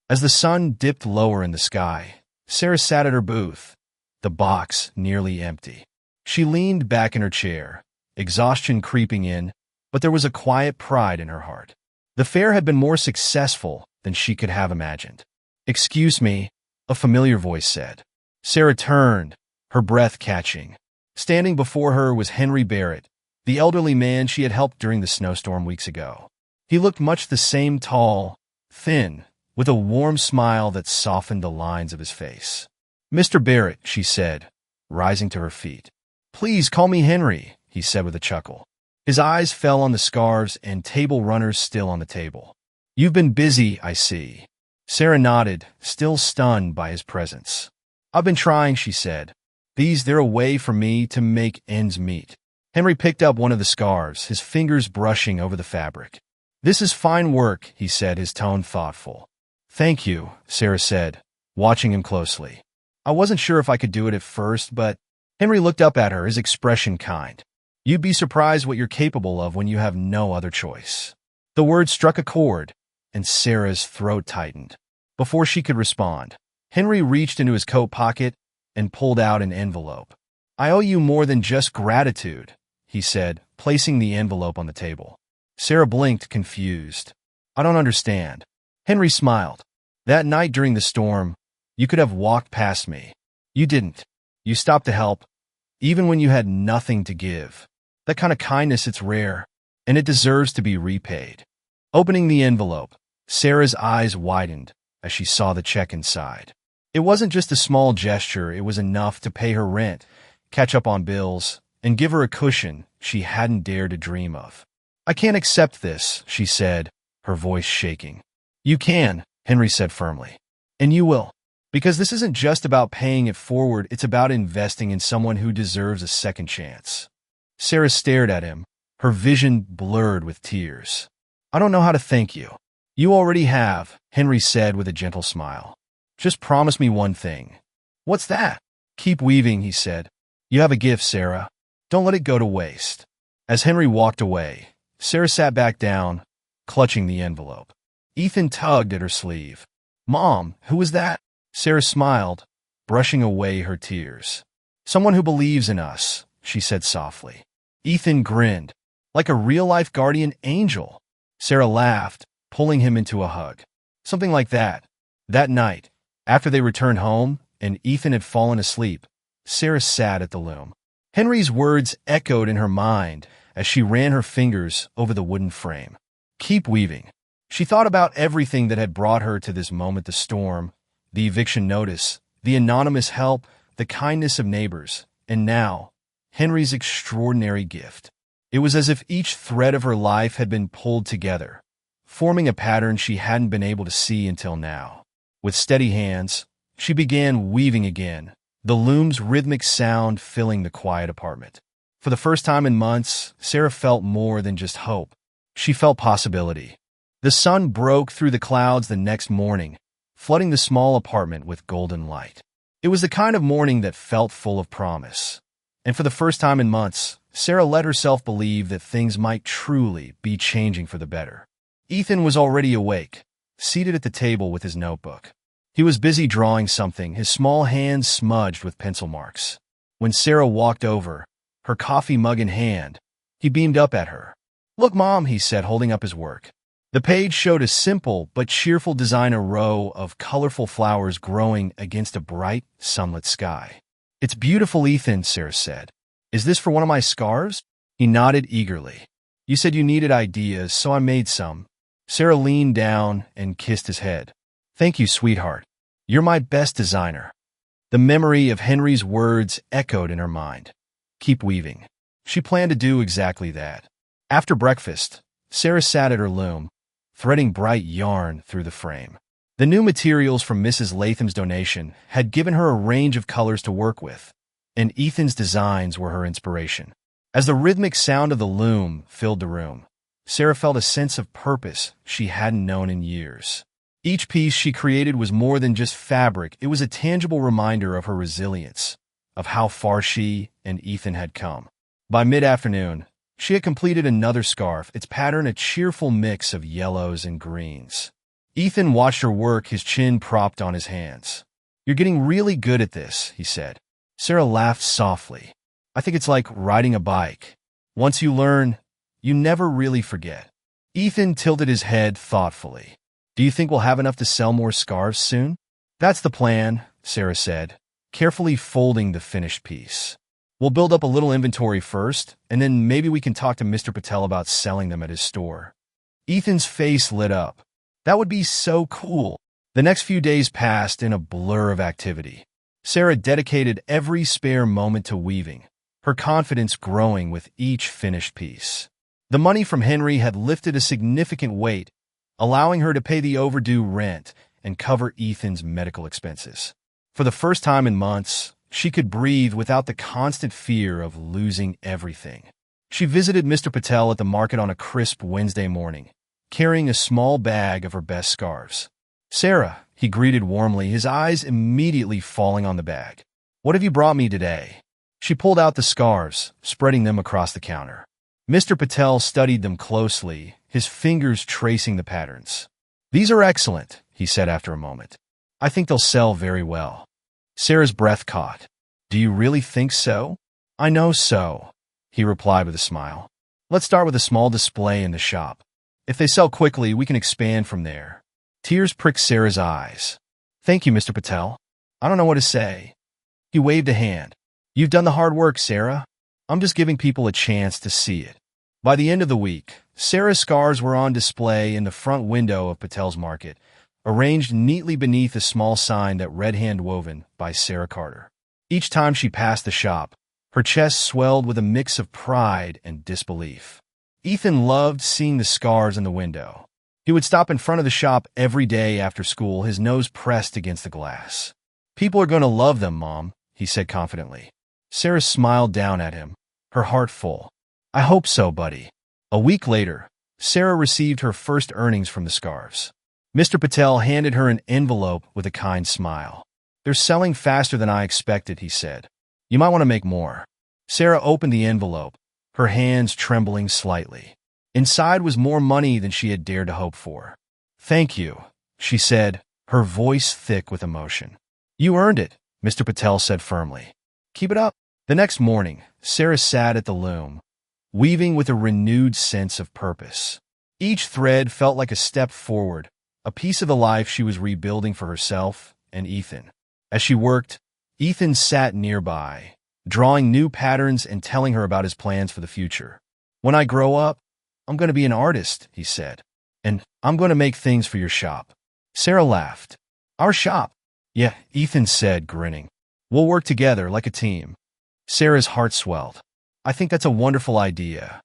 As the sun dipped lower in the sky, Sarah sat at her booth, the box nearly empty. She leaned back in her chair, exhaustion creeping in, but there was a quiet pride in her heart. The fair had been more successful than she could have imagined. "Excuse me," a familiar voice said. Sarah turned, her breath catching. Standing before her was Henry Barrett, the elderly man she had helped during the snowstorm weeks ago. He looked much the same, tall, thin, with a warm smile that softened the lines of his face. "Mr. Barrett," she said, rising to her feet. "Please call me Henry," he said with a chuckle. His eyes fell on the scarves and table runners still on the table. "You've been busy, I see." Sarah nodded, still stunned by his presence. "I've been trying," she said. They're a way for me to make ends meet." Henry picked up one of the scarves, his fingers brushing over the fabric. "This is fine work," he said, his tone thoughtful. "Thank you," Sarah said, watching him closely. "I wasn't sure if I could do it at first, but—" Henry looked up at her, his expression kind. "You'd be surprised what you're capable of when you have no other choice." The word struck a chord, and Sarah's throat tightened. Before she could respond, Henry reached into his coat pocket and pulled out an envelope. "I owe you more than just gratitude," he said, placing the envelope on the table. Sarah blinked, confused. "I don't understand." Henry smiled. "That night during the storm, you could have walked past me. You didn't. You stopped to help, even when you had nothing to give. That kind of kindness, it's rare, and it deserves to be repaid." Opening the envelope, Sarah's eyes widened as she saw the check inside. It wasn't just a small gesture, it was enough to pay her rent, catch up on bills, and give her a cushion she hadn't dared to dream of. "I can't accept this," she said, her voice shaking. "You can," Henry said firmly. "And you will. Because this isn't just about paying it forward, it's about investing in someone who deserves a second chance." Sarah stared at him, her vision blurred with tears. "I don't know how to thank you." "You already have," Henry said with a gentle smile. "Just promise me one thing." "What's that?" "Keep weaving," he said. "You have a gift, Sarah. Don't let it go to waste." As Henry walked away, Sarah sat back down, clutching the envelope. Ethan tugged at her sleeve. "Mom, who was that?" Sarah smiled, brushing away her tears. "Someone who believes in us," she said softly. Ethan grinned. "Like a real-life guardian angel." Sarah laughed, pulling him into a hug. "Something like that." That night, after they returned home and Ethan had fallen asleep, Sarah sat at the loom. Henry's words echoed in her mind as she ran her fingers over the wooden frame. Keep weaving. She thought about everything that had brought her to this moment: the storm, the eviction notice, the anonymous help, the kindness of neighbors, and now, Henry's extraordinary gift. It was as if each thread of her life had been pulled together, forming a pattern she hadn't been able to see until now. With steady hands, she began weaving again, the loom's rhythmic sound filling the quiet apartment. For the first time in months, Sarah felt more than just hope. She felt possibility. The sun broke through the clouds the next morning, flooding the small apartment with golden light. It was the kind of morning that felt full of promise. And for the first time in months, Sarah let herself believe that things might truly be changing for the better. Ethan was already awake, seated at the table with his notebook. He was busy drawing something, his small hands smudged with pencil marks. When Sarah walked over, her coffee mug in hand, he beamed up at her. "Look, Mom," he said, holding up his work. The page showed a simple but cheerful design, a row of colorful flowers growing against a bright, sunlit sky. "It's beautiful, Ethan," Sarah said. "Is this for one of my scarves?" He nodded eagerly. You said you needed ideas, so I made some. Sarah leaned down and kissed his head. Thank you, sweetheart. You're my best designer. The memory of Henry's words echoed in her mind. Keep weaving. She planned to do exactly that. After breakfast, Sarah sat at her loom, threading bright yarn through the frame. The new materials from Mrs. Latham's donation had given her a range of colors to work with, and Ethan's designs were her inspiration. As the rhythmic sound of the loom filled the room, Sarah felt a sense of purpose she hadn't known in years. Each piece she created was more than just fabric. It was a tangible reminder of her resilience, of how far she and Ethan had come. By mid-afternoon, she had completed another scarf, its pattern a cheerful mix of yellows and greens. Ethan watched her work, his chin propped on his hands. You're getting really good at this, he said. Sarah laughed softly. I think it's like riding a bike. Once you learn, you never really forget. Ethan tilted his head thoughtfully. Do you think we'll have enough to sell more scarves soon? That's the plan, Sarah said, carefully folding the finished piece. We'll build up a little inventory first, and then maybe we can talk to Mr. Patel about selling them at his store. Ethan's face lit up. That would be so cool. The next few days passed in a blur of activity. Sarah dedicated every spare moment to weaving, her confidence growing with each finished piece. The money from Henry had lifted a significant weight, allowing her to pay the overdue rent and cover Ethan's medical expenses. For the first time in months, she could breathe without the constant fear of losing everything. She visited Mr. Patel at the market on a crisp Wednesday morning, carrying a small bag of her best scarves. Sarah, he greeted warmly, his eyes immediately falling on the bag. What have you brought me today? She pulled out the scarves, spreading them across the counter. Mr. Patel studied them closely, his fingers tracing the patterns. These are excellent, he said after a moment. I think they'll sell very well. Sarah's breath caught. Do you really think so? I know so, he replied with a smile. Let's start with a small display in the shop. If they sell quickly, we can expand from there. Tears pricked Sarah's eyes. Thank you, Mr. Patel. I don't know what to say. He waved a hand. You've done the hard work, Sarah. I'm just giving people a chance to see it. By the end of the week, Sarah's scarves were on display in the front window of Patel's Market, arranged neatly beneath a small sign that read hand-woven by Sarah Carter. Each time she passed the shop, her chest swelled with a mix of pride and disbelief. Ethan loved seeing the scarves in the window. He would stop in front of the shop every day after school, his nose pressed against the glass. People are going to love them, Mom, he said confidently. Sarah smiled down at him, her heart full. I hope so, buddy. A week later, Sarah received her first earnings from the scarves. Mr. Patel handed her an envelope with a kind smile. They're selling faster than I expected, he said. You might want to make more. Sarah opened the envelope, her hands trembling slightly. Inside was more money than she had dared to hope for. Thank you, she said, her voice thick with emotion. You earned it, Mr. Patel said firmly. Keep it up. The next morning, Sarah sat at the loom, weaving with a renewed sense of purpose. Each thread felt like a step forward, a piece of the life she was rebuilding for herself and Ethan. As she worked, Ethan sat nearby, drawing new patterns and telling her about his plans for the future. When I grow up, I'm going to be an artist, he said, and I'm going to make things for your shop. Sarah laughed. Our shop? Yeah, Ethan said, grinning. We'll work together like a team. Sarah's heart swelled. I think that's a wonderful idea.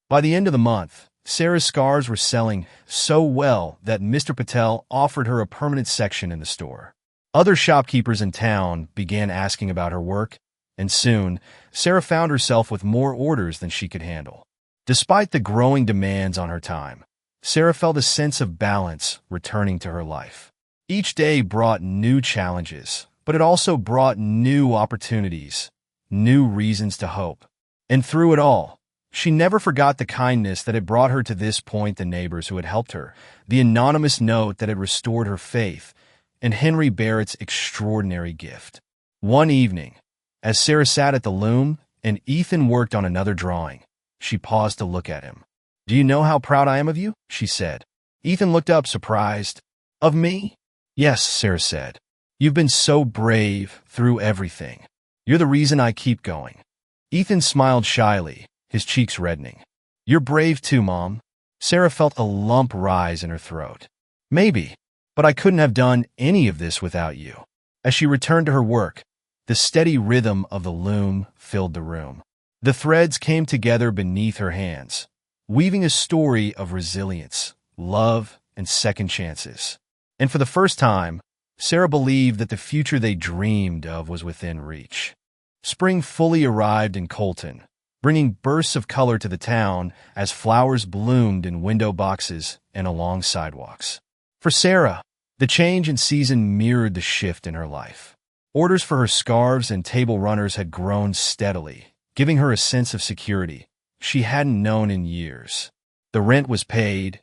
By the end of the month, Sarah's scarves were selling so well that Mr. Patel offered her a permanent section in the store. Other shopkeepers in town began asking about her work, and soon, Sarah found herself with more orders than she could handle. Despite the growing demands on her time, Sarah felt a sense of balance returning to her life. Each day brought new challenges, but it also brought new opportunities, new reasons to hope. And through it all, she never forgot the kindness that had brought her to this point, the neighbors who had helped her, the anonymous note that had restored her faith, and Henry Barrett's extraordinary gift. One evening, as Sarah sat at the loom and Ethan worked on another drawing, she paused to look at him. Do you know how proud I am of you? She said. Ethan looked up, surprised. Of me? Yes, Sarah said. You've been so brave through everything. You're the reason I keep going. Ethan smiled shyly, his cheeks reddening. You're brave too, Mom. Sarah felt a lump rise in her throat. Maybe, but I couldn't have done any of this without you. As she returned to her work, the steady rhythm of the loom filled the room. The threads came together beneath her hands, weaving a story of resilience, love, and second chances. And for the first time, Sarah believed that the future they dreamed of was within reach. Spring fully arrived in Colton, bringing bursts of color to the town as flowers bloomed in window boxes and along sidewalks. For Sarah, the change in season mirrored the shift in her life. Orders for her scarves and table runners had grown steadily, giving her a sense of security she hadn't known in years. The rent was paid,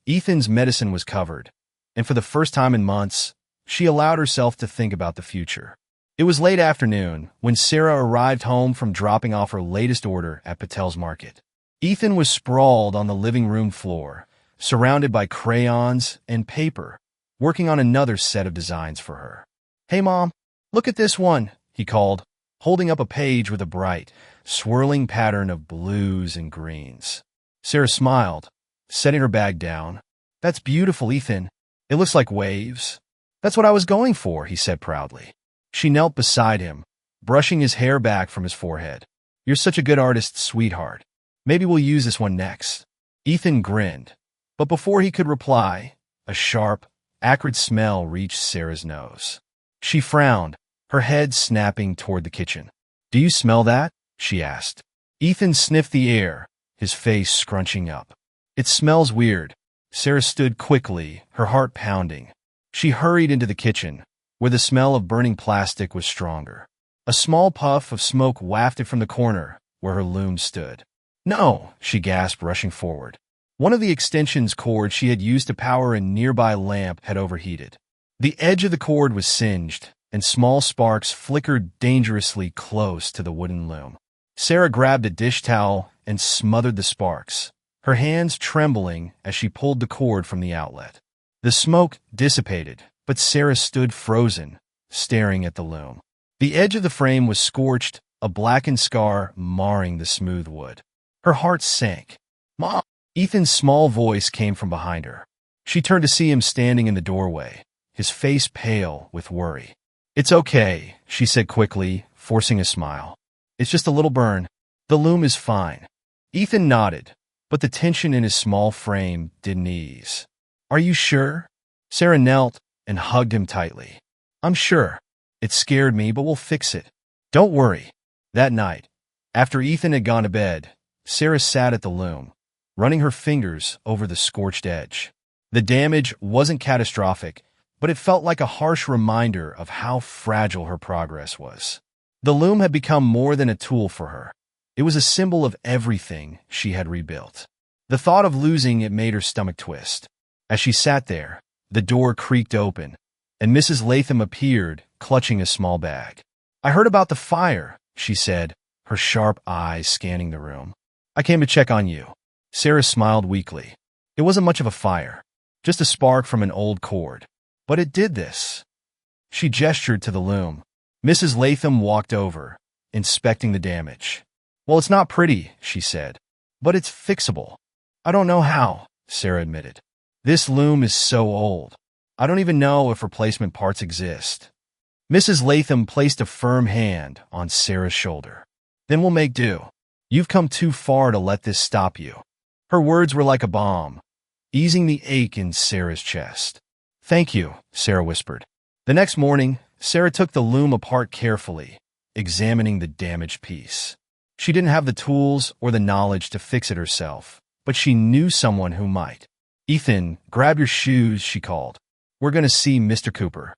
Ethan's medicine was covered, and for the first time in months, she allowed herself to think about the future. It was late afternoon when Sarah arrived home from dropping off her latest order at Patel's Market. Ethan was sprawled on the living room floor, surrounded by crayons and paper, working on another set of designs for her. "Hey, Mom, look at this one," he called, holding up a page with a bright, swirling pattern of blues and greens. Sarah smiled, setting her bag down. "That's beautiful, Ethan. It looks like waves." "That's what I was going for," he said proudly. She knelt beside him, brushing his hair back from his forehead. "You're such a good artist, sweetheart. Maybe we'll use this one next." Ethan grinned, but before he could reply, a sharp, acrid smell reached Sarah's nose. She frowned, her head snapping toward the kitchen. "Do you smell that?" she asked. Ethan sniffed the air, his face scrunching up. "It smells weird." Sarah stood quickly, her heart pounding. She hurried into the kitchen, where the smell of burning plastic was stronger. A small puff of smoke wafted from the corner where her loom stood. "No," she gasped, rushing forward. One of the extensions cords she had used to power a nearby lamp had overheated. The edge of the cord was singed, and small sparks flickered dangerously close to the wooden loom. Sarah grabbed a dish towel and smothered the sparks, her hands trembling as she pulled the cord from the outlet. The smoke dissipated, but Sarah stood frozen, staring at the loom. The edge of the frame was scorched, a blackened scar marring the smooth wood. Her heart sank. "Mom!" Ethan's small voice came from behind her. She turned to see him standing in the doorway, his face pale with worry. "It's okay," she said quickly, forcing a smile. "It's just a little burn. The loom is fine." Ethan nodded, but the tension in his small frame didn't ease. "Are you sure?" Sarah knelt and hugged him tightly. "I'm sure. It scared me, but we'll fix it. Don't worry." That night, after Ethan had gone to bed, Sarah sat at the loom, running her fingers over the scorched edge. The damage wasn't catastrophic, but it felt like a harsh reminder of how fragile her progress was. The loom had become more than a tool for her. It was a symbol of everything she had rebuilt. The thought of losing it made her stomach twist. As she sat there, the door creaked open, and Mrs. Latham appeared, clutching a small bag. "I heard about the fire," she said, her sharp eyes scanning the room. "I came to check on you." Sarah smiled weakly. It wasn't much of a fire, just a spark from an old cord. But it did this. She gestured to the loom. Mrs. Latham walked over, inspecting the damage. "Well, it's not pretty," she said, "but it's fixable." "I don't know how," Sarah admitted. "This loom is so old. I don't even know if replacement parts exist." Mrs. Latham placed a firm hand on Sarah's shoulder. "Then we'll make do. You've come too far to let this stop you." Her words were like a balm, easing the ache in Sarah's chest. "Thank you," Sarah whispered. The next morning, Sarah took the loom apart carefully, examining the damaged piece. She didn't have the tools or the knowledge to fix it herself, but she knew someone who might. "Ethan, grab your shoes," she called. "We're going to see Mr. Cooper."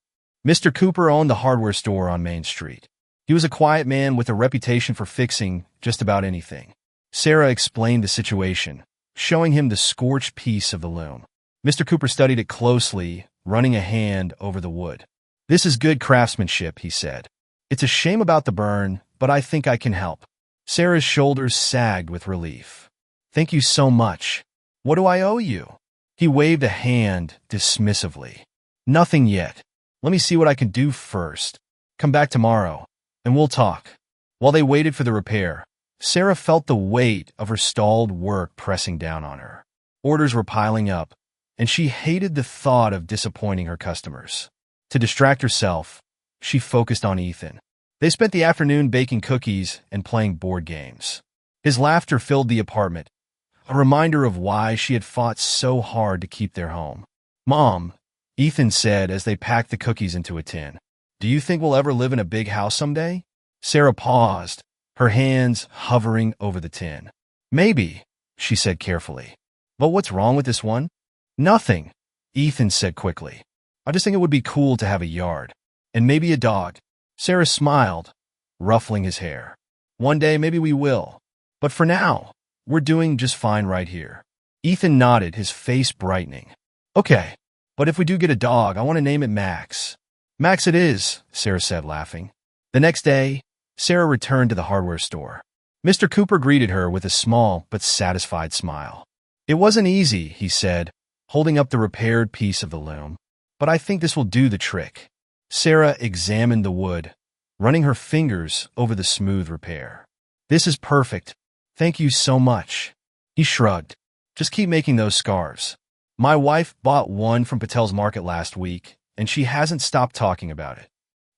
Mr. Cooper owned the hardware store on Main Street. He was a quiet man with a reputation for fixing just about anything. Sarah explained the situation, showing him the scorched piece of the loom. Mr. Cooper studied it closely, running a hand over the wood. "This is good craftsmanship," he said. "It's a shame about the burn, but I think I can help." Sarah's shoulders sagged with relief. "Thank you so much. What do I owe you?" He waved a hand dismissively. "Nothing yet. Let me see what I can do first. Come back tomorrow, and we'll talk." While they waited for the repair, Sarah felt the weight of her stalled work pressing down on her. Orders were piling up, and she hated the thought of disappointing her customers. To distract herself, she focused on Ethan. They spent the afternoon baking cookies and playing board games. His laughter filled the apartment, a reminder of why she had fought so hard to keep their home. "Mom," Ethan said as they packed the cookies into a tin, "do you think we'll ever live in a big house someday?" Sarah paused, her hands hovering over the tin. "Maybe," she said carefully. "But what's wrong with this one?" "Nothing," Ethan said quickly. "I just think it would be cool to have a yard. And maybe a dog." Sarah smiled, ruffling his hair. "One day maybe we will. But for now, we're doing just fine right here." Ethan nodded, his face brightening. "Okay, but if we do get a dog, I want to name it Max." "Max it is," Sarah said, laughing. The next day, Sarah returned to the hardware store. Mr. Cooper greeted her with a small but satisfied smile. "It wasn't easy," he said, holding up the repaired piece of the loom, "but I think this will do the trick." Sarah examined the wood, running her fingers over the smooth repair. "This is perfect. Thank you so much." He shrugged. "Just keep making those scarves. My wife bought one from Patel's Market last week, and she hasn't stopped talking about it."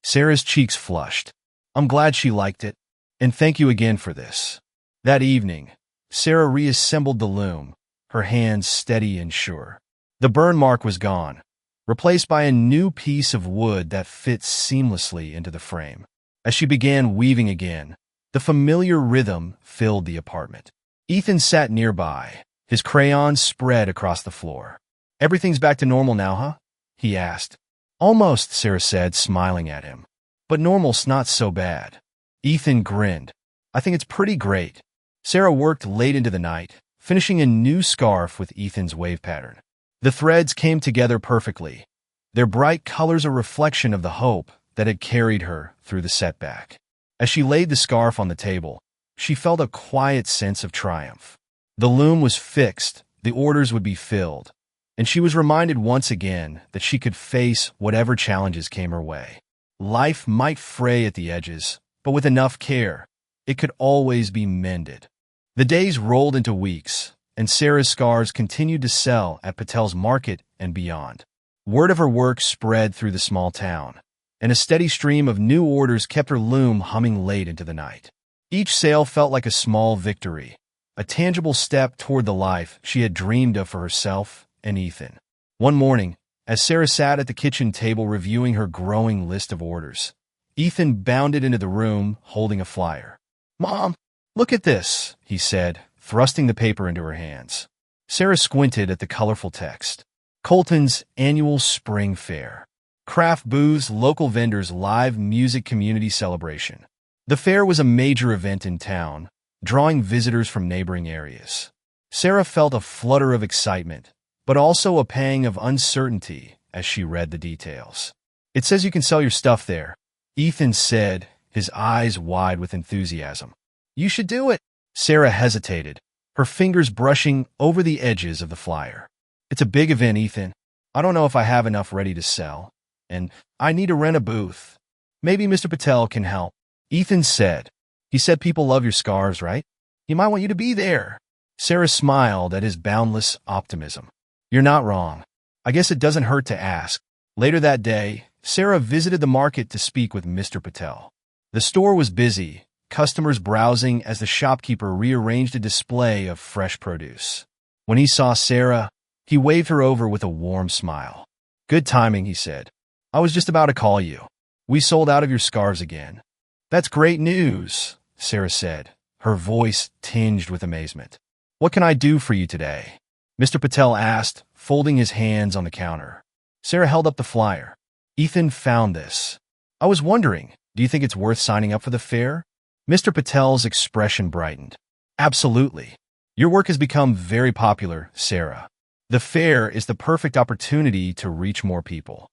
Sarah's cheeks flushed. "I'm glad she liked it, and thank you again for this." That evening, Sarah reassembled the loom, her hands steady and sure. The burn mark was gone, replaced by a new piece of wood that fit seamlessly into the frame. As she began weaving again, the familiar rhythm filled the apartment. Ethan sat nearby, his crayons spread across the floor. "Everything's back to normal now, huh?" he asked. "Almost," Sarah said, smiling at him. "But normal's not so bad." Ethan grinned. "I think it's pretty great." Sarah worked late into the night, finishing a new scarf with Ethan's wave pattern. The threads came together perfectly, their bright colors a reflection of the hope that had carried her through the setback. As she laid the scarf on the table, she felt a quiet sense of triumph. The loom was fixed, the orders would be filled, and she was reminded once again that she could face whatever challenges came her way. Life might fray at the edges, but with enough care, it could always be mended. The days rolled into weeks, and Sarah's scarves continued to sell at Patel's Market and beyond. Word of her work spread through the small town, and a steady stream of new orders kept her loom humming late into the night. Each sale felt like a small victory, a tangible step toward the life she had dreamed of for herself and Ethan. One morning, as Sarah sat at the kitchen table reviewing her growing list of orders, Ethan bounded into the room holding a flyer. "Mom, look at this," he said, thrusting the paper into her hands. Sarah squinted at the colorful text. Colton's annual spring fair. Craft booths, local vendors, live music community celebration. The fair was a major event in town, drawing visitors from neighboring areas. Sarah felt a flutter of excitement, but also a pang of uncertainty as she read the details. "It says you can sell your stuff there," Ethan said, his eyes wide with enthusiasm. "You should do it." Sarah hesitated, her fingers brushing over the edges of the flyer. "It's a big event, Ethan. I don't know if I have enough ready to sell, and I need to rent a booth. Maybe Mr. Patel can help." Ethan said. "He said people love your scarves, right? He might want you to be there." Sarah smiled at his boundless optimism. "You're not wrong. I guess it doesn't hurt to ask." Later that day, Sarah visited the market to speak with Mr. Patel. The store was busy, customers browsing as the shopkeeper rearranged a display of fresh produce. When he saw Sarah, he waved her over with a warm smile. "Good timing," he said. "I was just about to call you. We sold out of your scarves again." "That's great news," Sarah said, her voice tinged with amazement. "What can I do for you today?" Mr. Patel asked, folding his hands on the counter. Sarah held up the flyer. "Ethan found this. I was wondering, do you think it's worth signing up for the fair?" Mr. Patel's expression brightened. "Absolutely. Your work has become very popular, Sarah. The fair is the perfect opportunity to reach more people."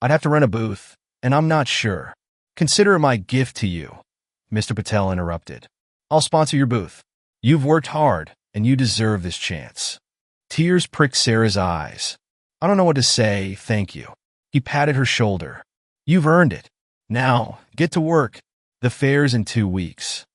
"I'd have to rent a booth, and I'm not sure." "Consider it my gift to you," Mr. Patel interrupted. "I'll sponsor your booth. You've worked hard, and you deserve this chance." Tears pricked Sarah's eyes. "I don't know what to say, thank you." He patted her shoulder. "You've earned it. Now, get to work. The fair's in 2 weeks."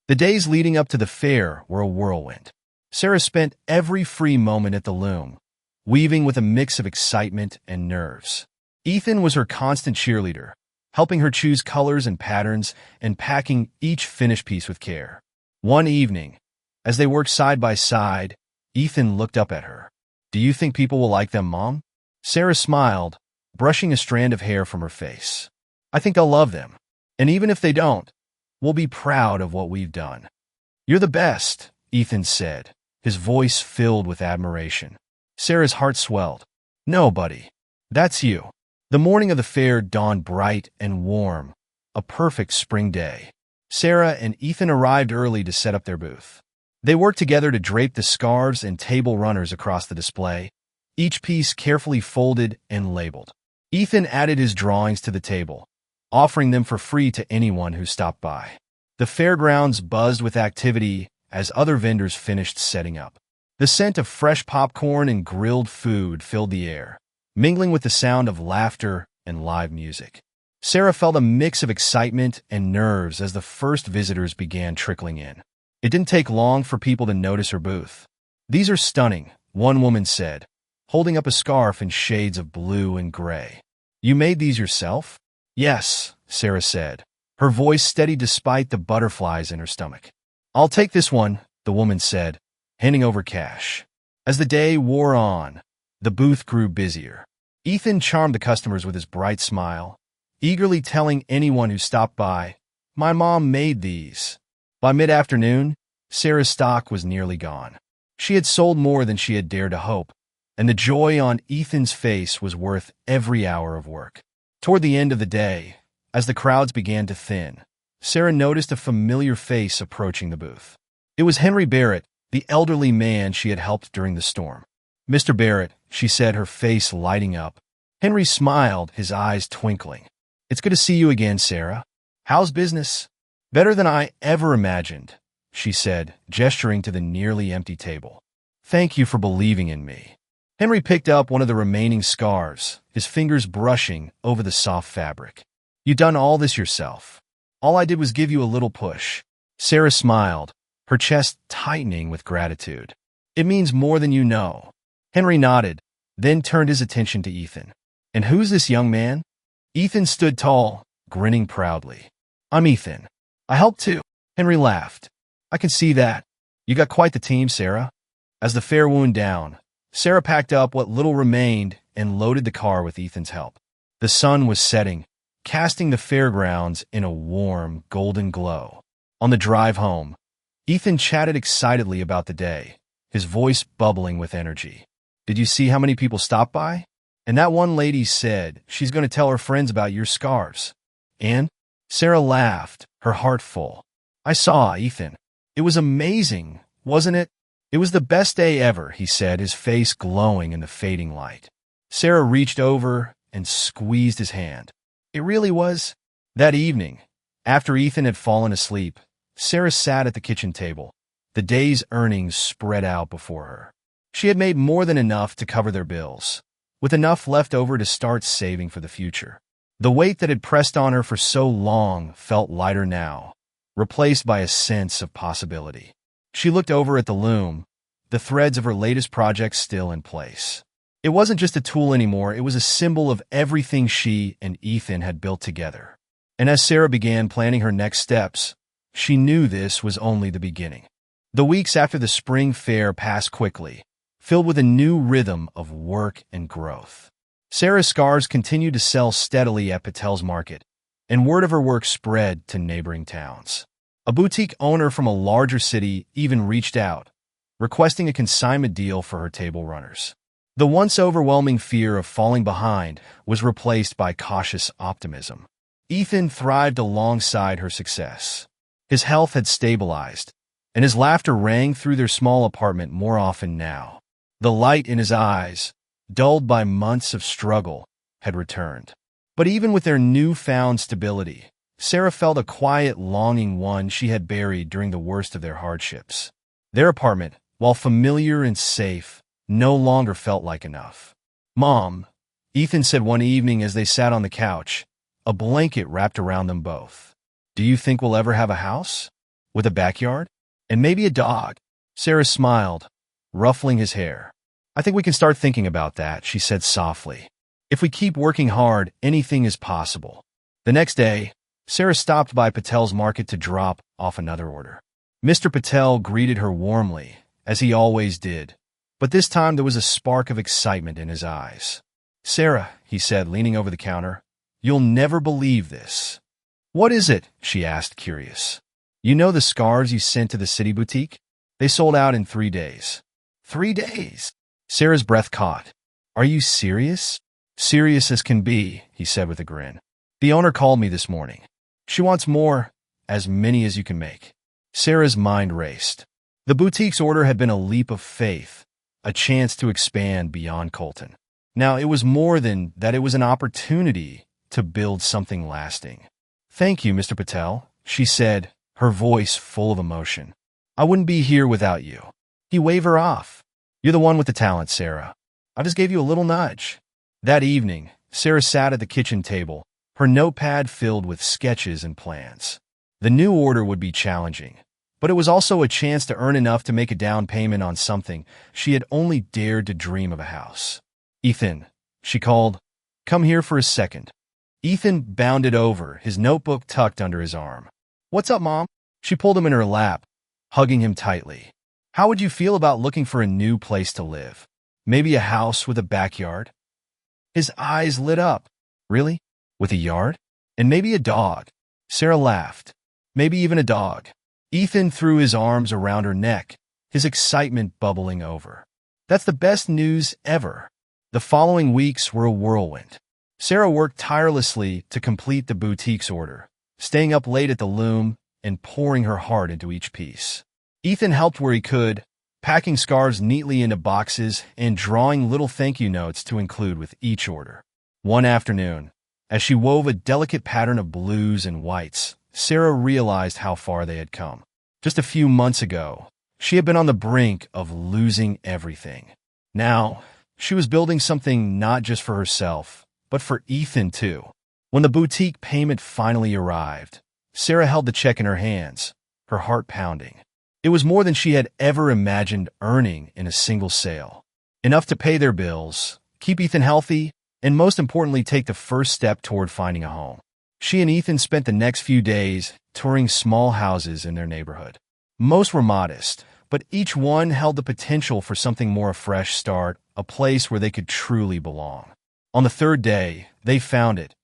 The days leading up to the fair were a whirlwind. Sarah spent every free moment at the loom, weaving with a mix of excitement and nerves. Ethan was her constant cheerleader, helping her choose colors and patterns and packing each finished piece with care. One evening, as they worked side by side, Ethan looked up at her. "Do you think people will like them, Mom?" Sarah smiled, brushing a strand of hair from her face. "I think they'll love them. And even if they don't, we'll be proud of what we've done." "You're the best," Ethan said, his voice filled with admiration. Sarah's heart swelled. "No, buddy. That's you." The morning of the fair dawned bright and warm, a perfect spring day. Sarah and Ethan arrived early to set up their booth. They worked together to drape the scarves and table runners across the display, each piece carefully folded and labeled. Ethan added his drawings to the table, offering them for free to anyone who stopped by. The fairgrounds buzzed with activity as other vendors finished setting up. The scent of fresh popcorn and grilled food filled the air, mingling with the sound of laughter and live music. Sarah felt a mix of excitement and nerves as the first visitors began trickling in. It didn't take long for people to notice her booth. "These are stunning," one woman said, holding up a scarf in shades of blue and gray. "You made these yourself?" "Yes," Sarah said, her voice steady despite the butterflies in her stomach. "I'll take this one," the woman said, handing over cash. As the day wore on, the booth grew busier. Ethan charmed the customers with his bright smile, eagerly telling anyone who stopped by, "My mom made these." By mid-afternoon, Sarah's stock was nearly gone. She had sold more than she had dared to hope, and the joy on Ethan's face was worth every hour of work. Toward the end of the day, as the crowds began to thin, Sarah noticed a familiar face approaching the booth. It was Henry Barrett, the elderly man she had helped during the storm. "Mr. Barrett," she said, her face lighting up. Henry smiled, his eyes twinkling. "It's good to see you again, Sarah. How's business?" "Better than I ever imagined," she said, gesturing to the nearly empty table. "Thank you for believing in me." Henry picked up one of the remaining scarves, his fingers brushing over the soft fabric. "You done all this yourself. All I did was give you a little push." Sarah smiled, her chest tightening with gratitude. "It means more than you know." Henry nodded, then turned his attention to Ethan. "And who's this young man?" Ethan stood tall, grinning proudly. "I'm Ethan. I helped too." Henry laughed. "I can see that. You got quite the team, Sarah." As the fair wound down, Sarah packed up what little remained and loaded the car with Ethan's help. The sun was setting, casting the fairgrounds in a warm, golden glow. On the drive home, Ethan chatted excitedly about the day, his voice bubbling with energy. "Did you see how many people stopped by? And that one lady said she's going to tell her friends about your scarves." "And?" Sarah laughed, her heart full. "I saw, Ethan. It was amazing, wasn't it?" "It was the best day ever," he said, his face glowing in the fading light. Sarah reached over and squeezed his hand. "It really was." That evening, after Ethan had fallen asleep, Sarah sat at the kitchen table, the day's earnings spread out before her. She had made more than enough to cover their bills, with enough left over to start saving for the future. The weight that had pressed on her for so long felt lighter now, replaced by a sense of possibility. She looked over at the loom, the threads of her latest project still in place. It wasn't just a tool anymore, it was a symbol of everything she and Ethan had built together. And as Sarah began planning her next steps, she knew this was only the beginning. The weeks after the spring fair passed quickly, filled with a new rhythm of work and growth. Sarah's scarves continued to sell steadily at Patel's Market, and word of her work spread to neighboring towns. A boutique owner from a larger city even reached out, requesting a consignment deal for her table runners. The once overwhelming fear of falling behind was replaced by cautious optimism. Ethan thrived alongside her success. His health had stabilized, and his laughter rang through their small apartment more often now. The light in his eyes, dulled by months of struggle, had returned. But even with their newfound stability, Sarah felt a quiet longing, one she had buried during the worst of their hardships. Their apartment, while familiar and safe, no longer felt like enough. "Mom," Ethan said one evening as they sat on the couch, a blanket wrapped around them both. "Do you think we'll ever have a house?" With a backyard? And maybe a dog. Sarah smiled, ruffling his hair. I think we can start thinking about that, she said softly. If we keep working hard, anything is possible. The next day, Sarah stopped by Patel's market to drop off another order. Mr. Patel greeted her warmly, as he always did, but this time there was a spark of excitement in his eyes. Sarah, he said, leaning over the counter, you'll never believe this. What is it? She asked, curious. You know the scarves you sent to the city boutique? They sold out in 3 days. 3 days? Sarah's breath caught. Are you serious? Serious as can be, he said with a grin. The owner called me this morning. She wants more, as many as you can make. Sarah's mind raced. The boutique's order had been a leap of faith, a chance to expand beyond Colton. Now it was more than that, it was an opportunity to build something lasting. Thank you, Mr. Patel, she said, her voice full of emotion. I wouldn't be here without you. He waved her off. You're the one with the talent, Sarah. I just gave you a little nudge. That evening, Sarah sat at the kitchen table, her notepad filled with sketches and plans. The new order would be challenging, but it was also a chance to earn enough to make a down payment on something she had only dared to dream of, a house. Ethan, she called, come here for a second. Ethan bounded over, his notebook tucked under his arm. What's up, Mom? She pulled him in her lap, hugging him tightly. How would you feel about looking for a new place to live? Maybe a house with a backyard? His eyes lit up. Really? With a yard? And maybe a dog? Sarah laughed. Maybe even a dog. Ethan threw his arms around her neck, his excitement bubbling over. That's the best news ever. The following weeks were a whirlwind. Sarah worked tirelessly to complete the boutique's order, staying up late at the loom and pouring her heart into each piece. Ethan helped where he could, packing scarves neatly into boxes and drawing little thank you notes to include with each order. One afternoon, as she wove a delicate pattern of blues and whites, Sarah realized how far they had come. Just a few months ago, she had been on the brink of losing everything. Now, she was building something not just for herself, but for Ethan too. When the boutique payment finally arrived, Sarah held the check in her hands, her heart pounding. It was more than she had ever imagined earning in a single sale. Enough to pay their bills, keep Ethan healthy, and most importantly, take the first step toward finding a home. She and Ethan spent the next few days touring small houses in their neighborhood. Most were modest, but each one held the potential for something more, a fresh start, a place where they could truly belong. On the third day, they found it.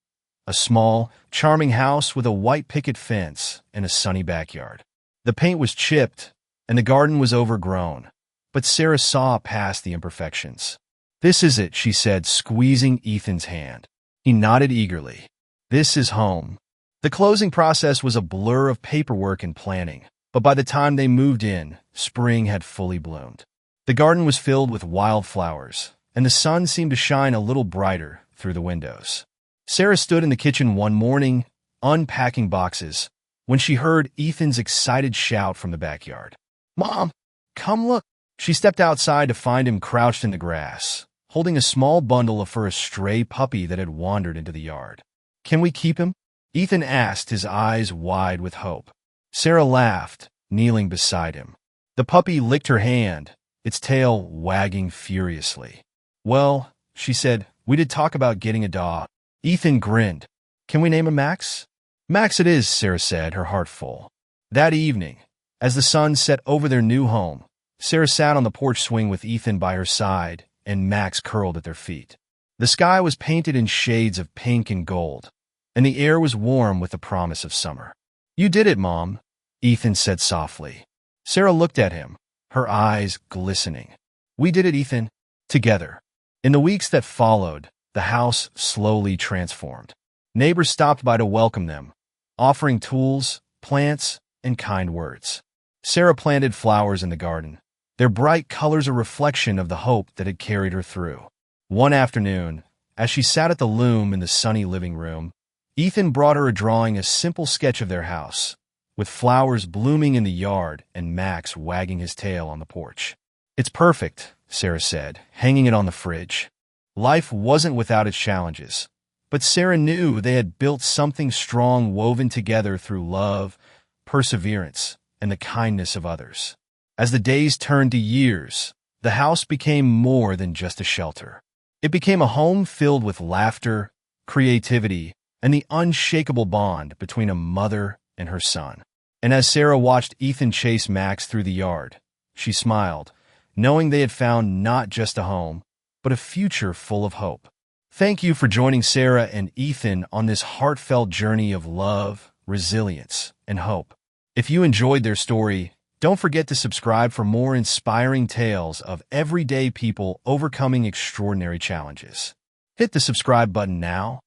A small, charming house with a white picket fence and a sunny backyard. The paint was chipped, and the garden was overgrown, but Sarah saw past the imperfections. This is it, she said, squeezing Ethan's hand. He nodded eagerly. This is home. The closing process was a blur of paperwork and planning, but by the time they moved in, spring had fully bloomed. The garden was filled with wildflowers, and the sun seemed to shine a little brighter through the windows. Sarah stood in the kitchen one morning, unpacking boxes, when she heard Ethan's excited shout from the backyard. Mom, come look. She stepped outside to find him crouched in the grass, holding a small bundle for a stray puppy that had wandered into the yard. Can we keep him? Ethan asked, his eyes wide with hope. Sarah laughed, kneeling beside him. The puppy licked her hand, its tail wagging furiously. Well, she said, we did talk about getting a dog. Ethan grinned. Can we name him Max? Max it is, Sarah said, her heart full. That evening, as the sun set over their new home, Sarah sat on the porch swing with Ethan by her side and Max curled at their feet. The sky was painted in shades of pink and gold, and the air was warm with the promise of summer. You did it, Mom, Ethan said softly. Sarah looked at him, her eyes glistening. We did it, Ethan, together. In the weeks that followed, the house slowly transformed. Neighbors stopped by to welcome them, offering tools, plants, and kind words. Sarah planted flowers in the garden, their bright colors a reflection of the hope that had carried her through. One afternoon, as she sat at the loom in the sunny living room, Ethan brought her a drawing, a simple sketch of their house, with flowers blooming in the yard and Max wagging his tail on the porch. It's perfect, Sarah said, hanging it on the fridge. Life wasn't without its challenges, but Sarah knew they had built something strong woven together through love, perseverance, and the kindness of others. As the days turned to years, the house became more than just a shelter. It became a home filled with laughter, creativity, and the unshakable bond between a mother and her son. And as Sarah watched Ethan chase Max through the yard, she smiled, knowing they had found not just a home, but a future full of hope. Thank you for joining Sarah and Ethan on this heartfelt journey of love, resilience, and hope. If you enjoyed their story, don't forget to subscribe for more inspiring tales of everyday people overcoming extraordinary challenges. Hit the subscribe button now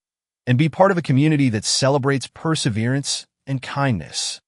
and be part of a community that celebrates perseverance and kindness.